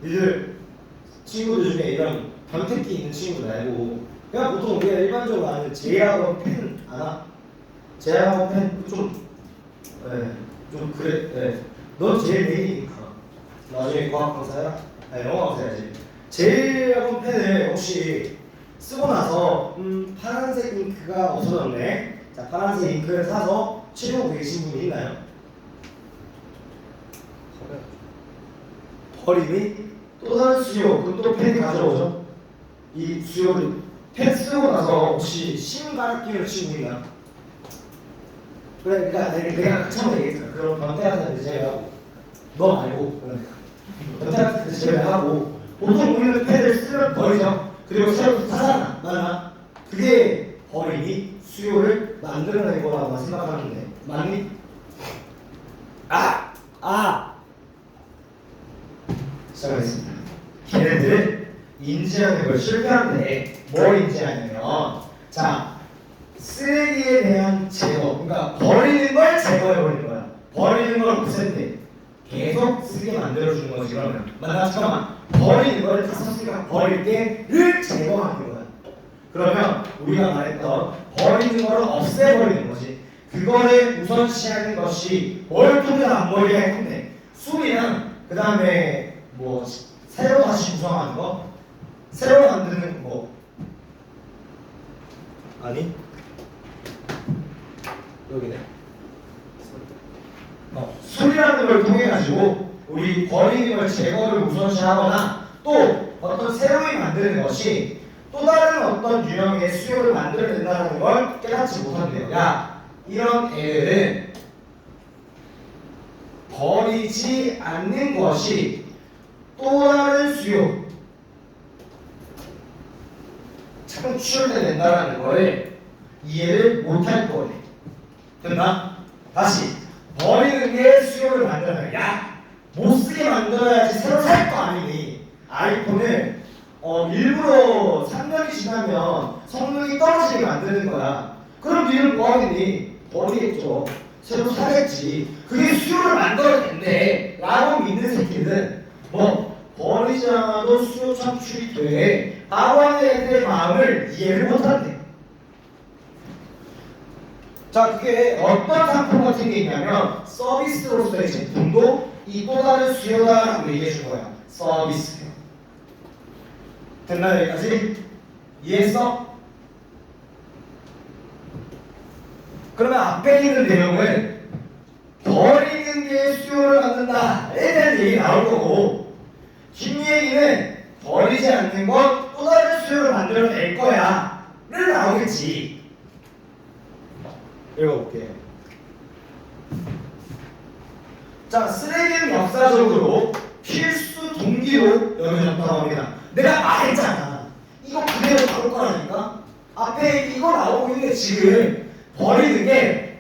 니들 친구들 중에 이런 변태기 있는 친구들 말고 그냥 보통 우리가 일반적으로 아는 제약원 펜 아나? 제약원 펜 좀 그래. 넌 제일 메인이니까 나중에 과학 강사야? 아니 영어 강사야지. 제약원 펜을 혹시 쓰고 나서 파란색 잉크가 없어졌네. 자, 파란색 잉크를 사서 치우고 계신 분이 있나요? 버림이 또 다른 수요. 그럼 또 펜이 가져오죠. 이 수요를 펜 쓰고 나서 혹시 심 갈아끼는 친구이나? 그래, 내가 처음에 얘기했잖아. 그럼 변태 같은 데 제가 너 말고 변태 같은 데 제가 하고 보통 우리는 펜을 쓰면 버리죠. 그리고 새로 사잖아. 맞나? 그게 버림이 수요를 만들어낸 거라고 생각하는데 맞니? 시작하겠습니다. 걔네들은 인지하는 걸 실패하는데 뭘 인지하냐면 자 쓰레기에 대한 제거 그러니까 버리는 걸 제거해버리는 거야. 버리는 걸 없앤대. 계속 쓰게 만들어주는 거지. 그러면 맞아? 잠깐만 버리는 거를 다 썼으니까 버릴 게를 제거하는 거야. 그러면 우리가 말했던 버리는 거를 없애버리는 거지. 그거를 우선시하는 것이 뭘 통해서 안 버리게 할 건데 수리는 그 다음에 뭐 새로 다시 구성하는 거 새로 만드는 거 아니 여기네 수리라는 걸 통해 가지고 우리 버리는 걸 제거를 우선시하거나 또 어떤 새로이 만드는 것이 또 다른 어떤 유형의 수요를 만들어낸다는 걸 깨닫지 못한대요. 야 이런 애들은 버리지 않는 것이 또 다른 수요 창출된다는 거를 이해를 못할 거래. 됐나? 다시 버리는 게 수요를 만들어내. 야 못 쓰게 만들어야지 새로 살 거 아니니. 아이폰을 일부러 3년이 지나면 성능이 떨어지게 만드는 거야. 그럼 니는 뭐 하겠니? 버리겠죠. 새로 사겠지. 그게 수요를 만들어낸대 라고 믿는 새끼들은 뭐 버리지 않아도 수요 창출이 돼 라고 하는 애들의 마음을 이해를 못한대. 자 그게 어떤 상품 같은 게 있냐면 서비스로서의 제품도 이 또 다른 수요다라고 얘기해 준 거야. 서비스. 됐나 여기까지? 이해했어? 그러면 앞에 있는 내용은 버리는 게 수요를 만든다에 대한 얘기 나올 거고 뒷 얘기는 버리지 않는 것 또 다른 수요를 만들어낼 거야 를 나오겠지. 읽어볼게요. 자, 쓰레기는 역사적으로 필수 동기로 여겨졌다고 합니다. 내가 말했잖아. 이거 그대로 나올 거라니까. 앞에 이거 나오고 있는데 지금 버리는 게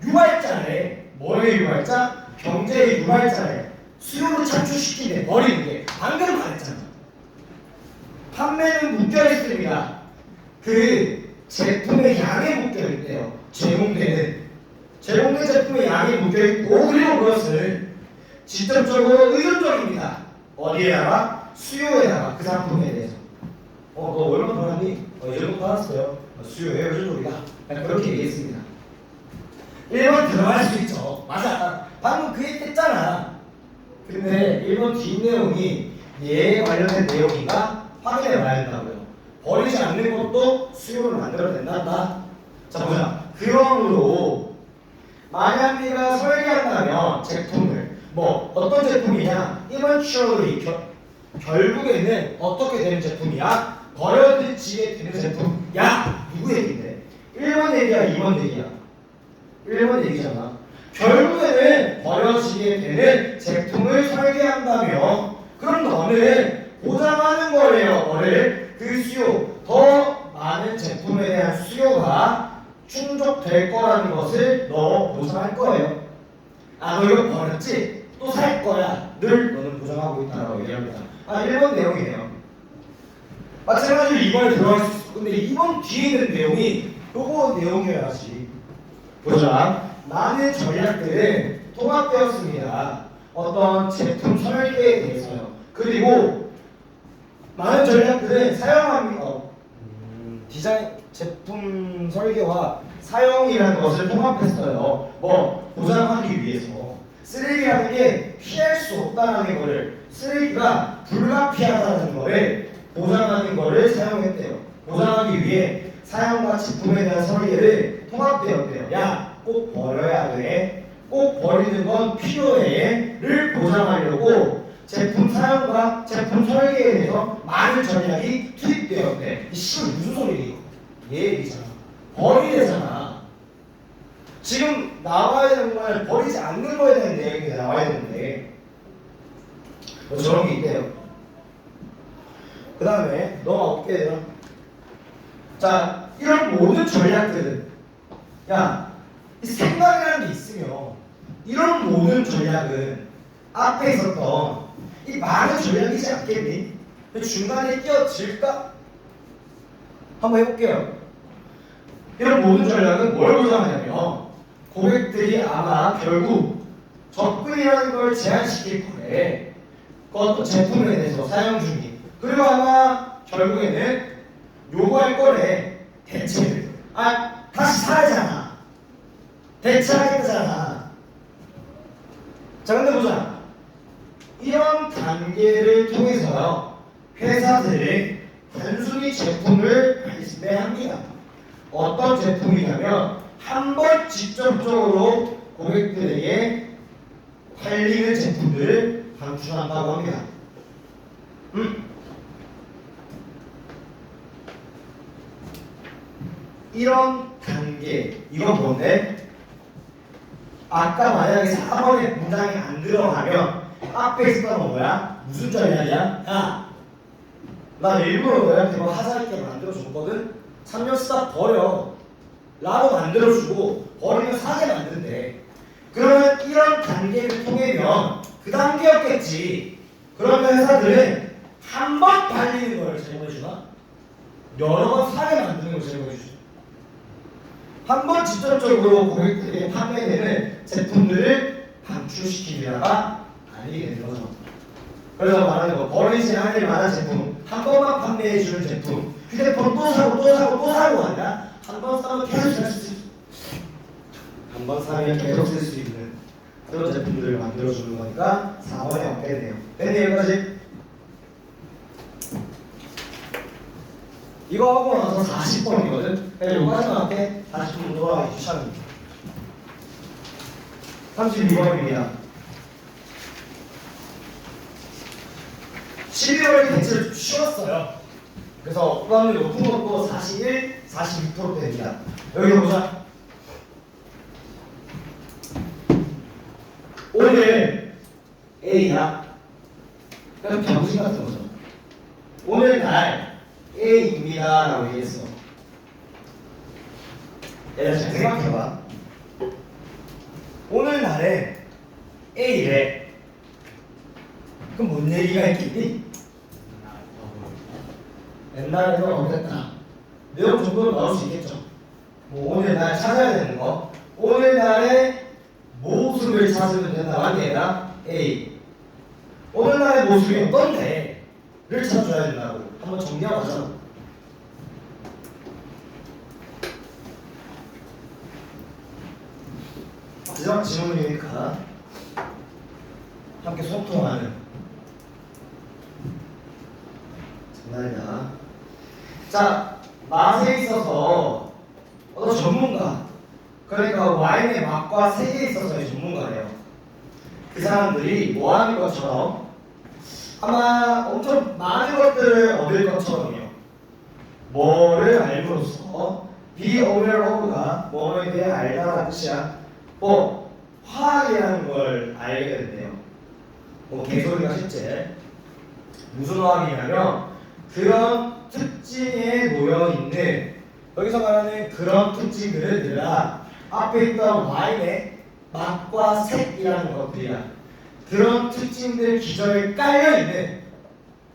유발자래. 뭐의 유발자? 경제의 유발자래. 수요를 창출시키네. 버리는 게. 방금 말했잖아. 판매는 묶여있습니다. 그 제품의 양에 묶여있대요. 제공되는 제품의 양이 묶여있고 그리고 그것을 직접적으로 의존적입니다. 어디에다가? 수요에다가 그 상품에 대해서. 너 얼마 받았니? 이 정도 받았어요. 수요에 의존적이다. 그렇게 얘기했습니다. 1번 들어갈 수 있죠. 맞아. 방금 그 얘기 했잖아. 근데 1번 뒷내용이 얘에 관련된 내용인가 확인해 봐야 된다고요. 버리지 않는 것도 수요를 만들어낸다. 자 보자. 그러므로 만약 네가 설계한다면 제품을 뭐 어떤 제품이냐 eventually 결국에는 어떻게 되는 제품이야? 버려지게 되는 제품. 야 누구 얘기인데? 1번 얘기야 2번 얘기야? 1번 얘기잖아. 결국에는 버려지게 되는 제품을 설계한다며 그럼 너는 보장하는 거래요. 뭐를? 그 수요 더 많은 제품에 대한 수요가 충족될 거라는 것을 너 보장할 거예요. 너 이거 버렸지? 또 살 거야. 늘 너는 보장하고 있다고 얘기합니다. 1번 내용이에요. 마찬가지로 2번에 들어갈 수 있어. 근데 2번 뒤에 있는 내용이 요거 내용이어야지. 보자. 많은 전략들은 통합되었습니다. 어떤 제품 설계에 대해서요. 그리고 많은 전략들은 디자인 제품 설계와 사용이라는 것을 통합했어요. 뭐 보장하기 위해서 쓰레기라는 게 피할 수 없다는 거를 쓰레기가 불가피하다는 거를 보장하는 거를 사용했대요. 보장하기 위해 사용과 제품에 대한 설계를 통합되었대요. 야, 꼭 버려야 돼. 꼭 버리는 건 필요해.를 보장하려고 제품 사용과 제품 설계에 대해서 많은 전략이 투입되었대. 이 씨발 무슨 소리야? 얘기잖아. 버리래잖아. 지금 나와야 되는 건 버리지 않는 거에 대한 내용이 나와야 되는데 뭐 저런 게 있대요. 그 다음에 넘어갈게 얘들아. 자, 이런 모든 전략들은 이 생각이라는 게 있으면 이런 모든 전략은 앞에 있었던 이 많은 전략이지 않겠니? 중간에 끼어들까? 한번 해볼게요. 이런 모든 전략은 뭘 보장하냐면 고객들이 아마 결국 접근이라는 걸 제한시킬 거래. 그 어떤 제품에 대해서 사용 중이. 그리고 아마 결국에는 요구할 거래. 대체를. 다시 사야잖아. 대체하겠잖아. 자, 근데 보자. 이런 단계를 통해서요, 회사들이 단순히 제품을 발매합니다. 어떤 제품이냐면 한 번 직접적으로 고객들에게 팔리는 제품들을 방출한다고 합니다. 이런 단계, 이건 뭔데? 아까 만약에 4번의 문장이 안 들어가면 앞에 있었던 건 뭐야? 무슨 전략이야? 야, 나 일부러 너한테 뭐 하자있게 만들어줬거든? 3년 쓰다 버려 라고 만들어주고 버리면 사게 만든대. 그러면 이런 단계를 통하면 그 단계였겠지. 그러면 회사들은 한 번 팔리는 걸 제공해주나? 여러 번 사게 만드는 걸 제공해주지. 한 번 직접적으로 고객들에게 판매되는 제품들을 방출시키려다가 아니게 되는 거죠. 그래서 말하는 거, 버리지 않을 만한 제품, 한 번만 판매해주는 제품, 휴대폰 또 사고 또 사고 또 사고 아니라 한 번 사면 계속 쓸 수 있는, 한 번 사면 계속 쓸 수 있는 그런 제품들을 만들어주는 거니까 4번에 얻게 되네요. 됐네, 여기까지? 이거 하고 나서 40번이거든? 여기까지만 할게. 40분 돌아가기 귀찮으니까. 32번입니다. 12월 대체를 좀 쉬웠어요. 그래서 불합률 높은 것도 41, 42% 됩니다. 여기 보자. 오늘 A야. 그럼 병신 같은 거죠. 오늘 날 A입니다 라고 얘기했어. 얘들아 잘 생각해봐. 오늘 날에 A래. 그럼 뭔 얘기가 있겠니? 옛날에는 어땠다. 내용 정도는 나올 수 있겠죠. 뭐 오늘 날 찾아야 되는 거. 오늘 날의 모습을 찾으면 된다고 한 게 아니라 A. 오늘 날의 모습이 어떤데? 를 찾아줘야 된다고. 한번 정리하고 가자. 마지막 질문이니까 함께 소통하는 장난이다. 자, 맛에 있어서 어떤 전문가, 그러니까 와인의 맛과 색에 있어서의 전문가래요. 그 사람들이 뭐 하는 것처럼 아마 엄청 많은 것들을 얻을 것처럼요. 뭐를 알므로써 be aware of가 뭐에 대해 알다라는 뜻이야. 뭐 화학이라는 걸 알게 된대요. 뭐 개소리가 실제 무슨 화학이냐면 그런 특징에 놓여 있는, 여기서 말하는 그런 특징들을 내가 앞에 있던 와인의 맛과 색이라는 것들이야. 그런 특징들 기저에 깔려 있는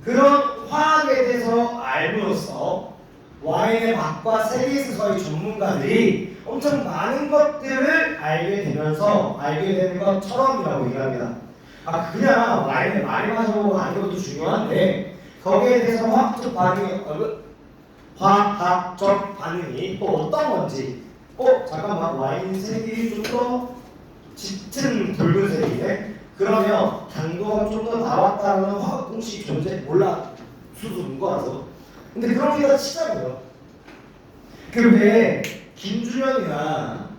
그런 화학에 대해서 알므로써 와인의 맛과 색에 있어서의 전문가들이 엄청 많은 것들을 알게 되면서 알게 되는 것처럼이라고 얘기합니다. 그냥 와인을 많이 마셔보고 아는 것도 중요한데 거기에 대해서 화학적 반응이 또 어떤 건지, 잠깐만 와인 색이 좀 더 짙은 붉은색이네. 그러면 당도가 좀 더 나왔다는 화학 공식 존재 몰라 수준 거라서. 근데 그런 게 다 치자고요. 근데 김준현은 아나?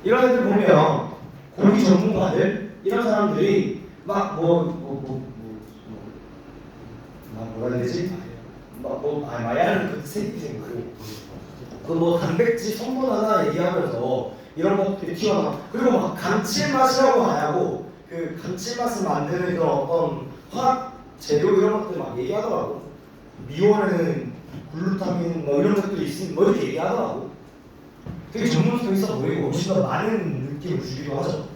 이런 애들 보면 고기 전문가들 이런 사람들이 막 뭐라 해야 되지? 마야는 그 새끼 그뭐 단백질 성분 하나 얘기하면서 이런 것들이 튀어나와. 그리고 막 감칠맛이라고 안 하고 그 감칠맛을 만드는 그런 어떤 화학 재료 이런 것들 막 얘기하더라고. 미원에는 글루타민 뭐 이런 것들이 있으니 뭐 이렇게 얘기하더라고. 되게 전문성 있어 보이고 훨씬 더 많은 느낌을 주기도 하죠.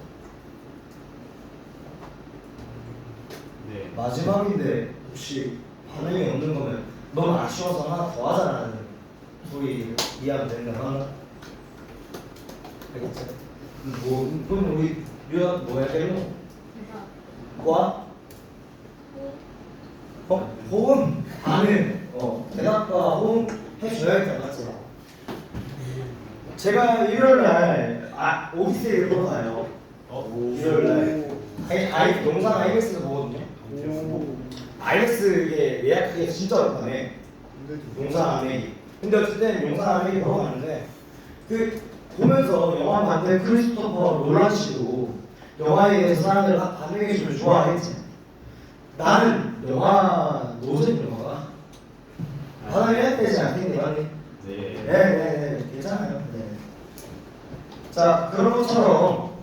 마지막인데 혹시 반응이 없는 거면 너무 아쉬워서 하나 더 하자라는 소리 이해하면 된다고 하나? 알겠지? 그럼 우리 유연 뭐 해야 되노? 과? 호응? 반응. 대답과 호응 해줘야겠다, 맞지? 제가 일요일날 오디세이 보러 가요. 일요일날 영상 IMAX에서 보거든요. IMAX 이게 예약하기가 진짜 어렵다네. 용산 아메이. 근데 어쨌든 용산 아메이 보러 갔는데 그 보면서 영화 만든 크리스토퍼 놀란 씨도 영화에 대해서 사람들 반응해주면 좋아했지. 나는 영화 노잼 영화가 반응해야 되지 않겠니, 맞니? 네, 괜찮아요. 네. 자, 그런 것처럼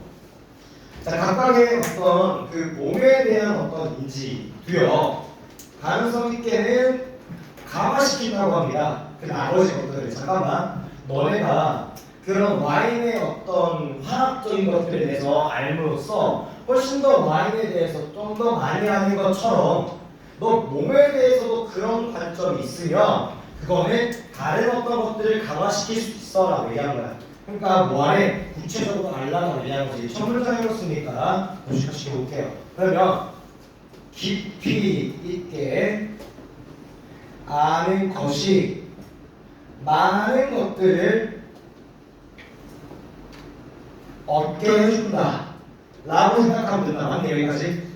자, 각각의 어떤 그 몸에 대한 어떤 인지도요 가능성 있게는 강화시킨다고 합니다. 그 나머지 것들을 잠깐만 너네가 그런 와인의 어떤 화학적인 것들에 대해서 알므로써 훨씬 더 와인에 대해서 좀 더 많이 아는 것처럼 너 몸에 대해서도 그런 관점이 있으면 그거는 다른 어떤 것들을 강화시킬 수 있어라고 얘기한 거야. 그러니까 뭐하래? 구체적으로 알라고 얘기한 거지. 첫 문장이었으니까 도식화시켜 볼게요. 그러면 깊이 있게 아는 것이 많은 것들을 얻게 해준다 라고 생각하면 된다. 맞네, 여기까지?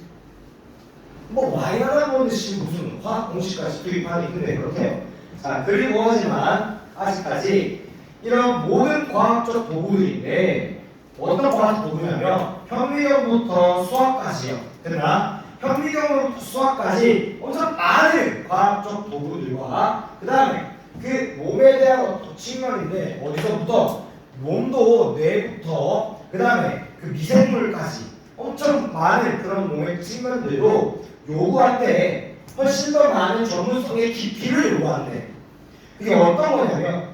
뭐 와인 하나 먹는데 지금 무슨 화학 공식까지 도입하니 근데 그렇게요. 자, 그리고 하지만 아직까지 이런 모든 과학적 도구들인데 어떤 과학 도구냐면 현미경부터 수학까지요. 그러나 현미경으로부터 수학까지 엄청 많은 과학적 도구들과 그 다음에 그 몸에 대한 어떤 측면인데 어디서부터 몸도 뇌부터 그 다음에 그 미생물까지 엄청 많은 그런 몸의 측면들로 요구할 때 훨씬 더 많은 전문성의 깊이를 요구한대. 그게 어떤 거냐면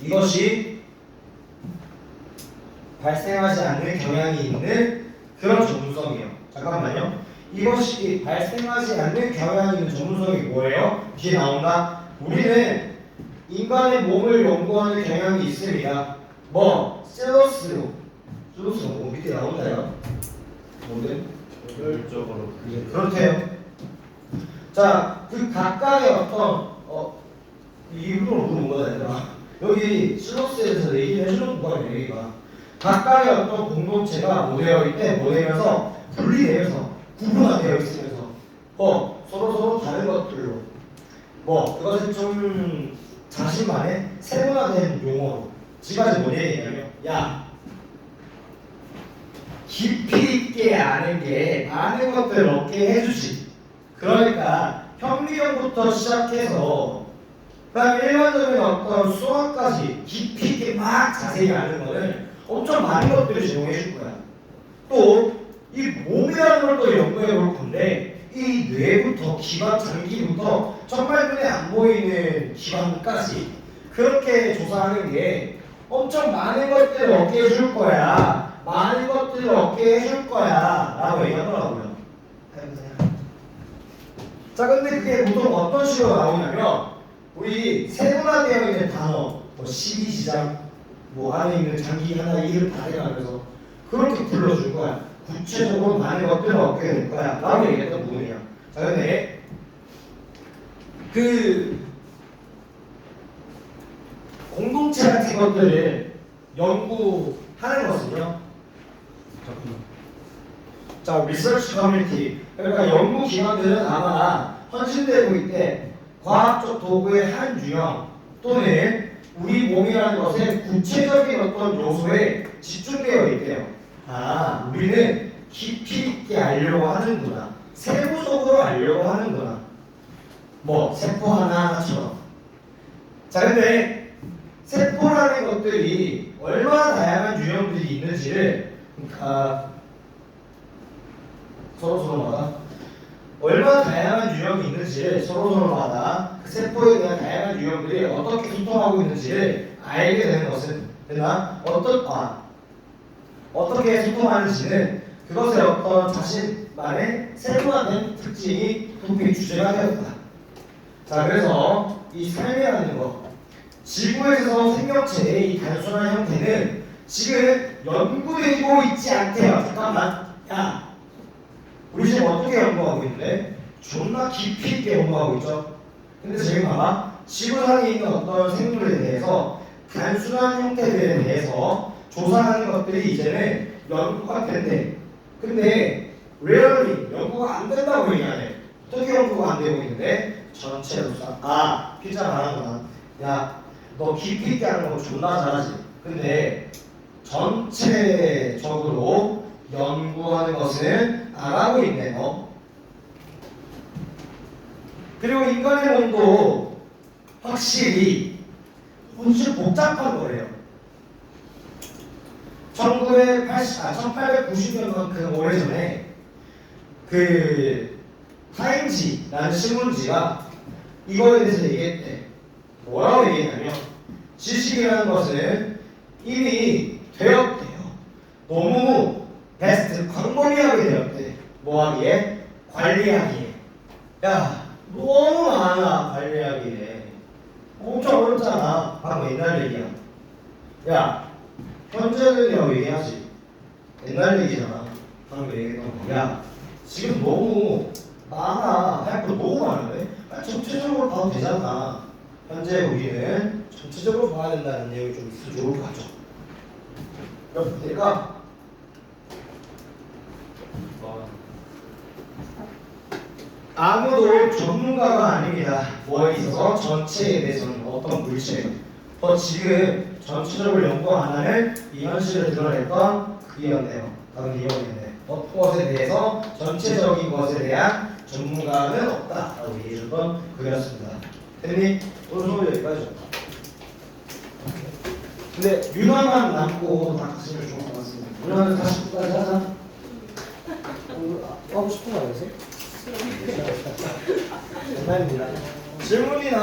이것이 발생하지 않는 경향이 있는 그런 전문성이에요. 잠깐만요. 이것이 발생하지 않는 경향이 있는 전문성이 뭐예요? 뒤에 나온다. 우리는 인간의 몸을 연구하는 경향이 있습니다. 뭐 셀러스로 뭐 밑에 나온다요. 뭔데? 효율적으로 그렇대요. 자, 그 각각의 어떤 이분으로 보는 거다 얘들아. 여기 실로스에서 얘기를 해주는 거야 얘기가. 각각의 어떤 공동체가 뭐 되어 있대, 뭐 되면서 분리되어서 구분화되어 있으면서 서로 다른 것들로 그것을 좀 자신만의 세분화된 용어로 지금까지 뭐냐 얘기냐면 야 깊이 있게 아는 게 많은 것들을 얻게 해주지. 그러니까 현미경부터 시작해서 그다음에 일반적인 어떤 수학까지 깊이 있게 막 자세히 아는 거는 엄청 많은 것들을 제공해 줄 거야. 또 이 몸이라는 걸 또 연구해 볼 건데 이 뇌부터 기관 장기부터 정말 눈에 안 보이는 기관까지 그렇게 조사하는 게 엄청 많은 것들을 얻게 해줄 거야. 많은 것들을 얻게 해줄 거야 라고 얘기하더라고요. 자, 근데 그게 보통 어떤 식으로 나오냐면 우리 세분화되어 있는 단어 12지장 안에 있는 장기 하나 이름 다 해가면서 그렇게 불러줄 거야. 구체적으로 많은 것들을 얻게 될 거야 라고 얘기했던 부분이야. 자, 근데 그 공동체 같은 것들을 연구하는 것은요. 자, 리서치 커뮤니티 그러니까 연구 기관들은 아마 헌신되고 있대. 과학적 도구의 한 유형 또는 우리 몸이라는 것의 구체적인 어떤 요소에 집중되어 있대요. 우리는 깊이 있게 알려고 하는구나. 세부적으로 알려고 하는구나. 세포 하나하나처럼. 자, 근데 세포라는 것들이 얼마나 다양한 유형들이 있는지를 서로서로마다 얼마나 다양한 유형이 있는지를 서로서로마다 그 세포에 대한 다양한 유형들이 어떻게 소통하고 있는지를 알게 되는 것은 어떻게 소통하는지는 그것의 어떤 자신 만의 세분화된 특징이 토픽 주제가 되었다. 자, 그래서 이 삶이라는 거, 지구에서 생명체의 이 단순한 형태는 지금 연구되고 있지 않대요. 잠깐만, 야, 우리 지금 어떻게 연구하고 있는데? 존나 깊이 있게 연구하고 있죠. 근데 지금 봐봐, 지구상에 있는 어떤 생물에 대해서 단순한 형태들에 대해서 조사하는 것들이 이제는 연구가 된대. 근데 rarely 연구가 안 된다고 얘기하네. 어떻게 연구가 안 되고 있는데? 전체로 피자 말하는구나. 야, 너 깊이 있게 하는 거 존나 잘하지. 근데 전체적으로 연구하는 것은 안 하고 있네, 너. 그리고 인간의 몸도 확실히 훨씬 복잡한 거래요. 1890년만큼 오래전에 그 타임지라는 신문지가 이거에 대해서 얘기했대. 뭐라고 얘기했냐면 지식이라는 것은 이미 되었대요. 너무 베스트, 광범위하게 되었대. 뭐하기에? 관리하기에. 야, 너무 많아, 관리하기에. 엄청 어렵잖아. 방금 옛날 얘기야. 야, 현재는 야 얘기하지. 옛날 얘기잖아. 방금 얘기했던 거. 야, 지금 너무 많아. 할 거 너무 많은데? 전체적으로 봐도 되잖아. 현재 우리는 전체적으로 봐야 된다는 내용이 좀 있으면 좋을 것 같죠. 몇 분일까? 아무도 전문가가 아닙니다. 뭐에 있어서 전체에 대해서는 어떤 물질, 지금 전체적으로 연구 안 하는 이 현실을 드러냈던 그이었네요. 다른 이원이었네. 것에 대해서 전체적인 것에 대한 전문가는 없다라고 얘기해줬던 글이었습니다. 대표님, 오늘 수업 여기까지죠. 근데 윤화만 남고 다 같으면 좋을 것 같습니다. 윤화는 49까지 하자. 하고 싶은 거 아니세요? 장난입니다. 질문이 나.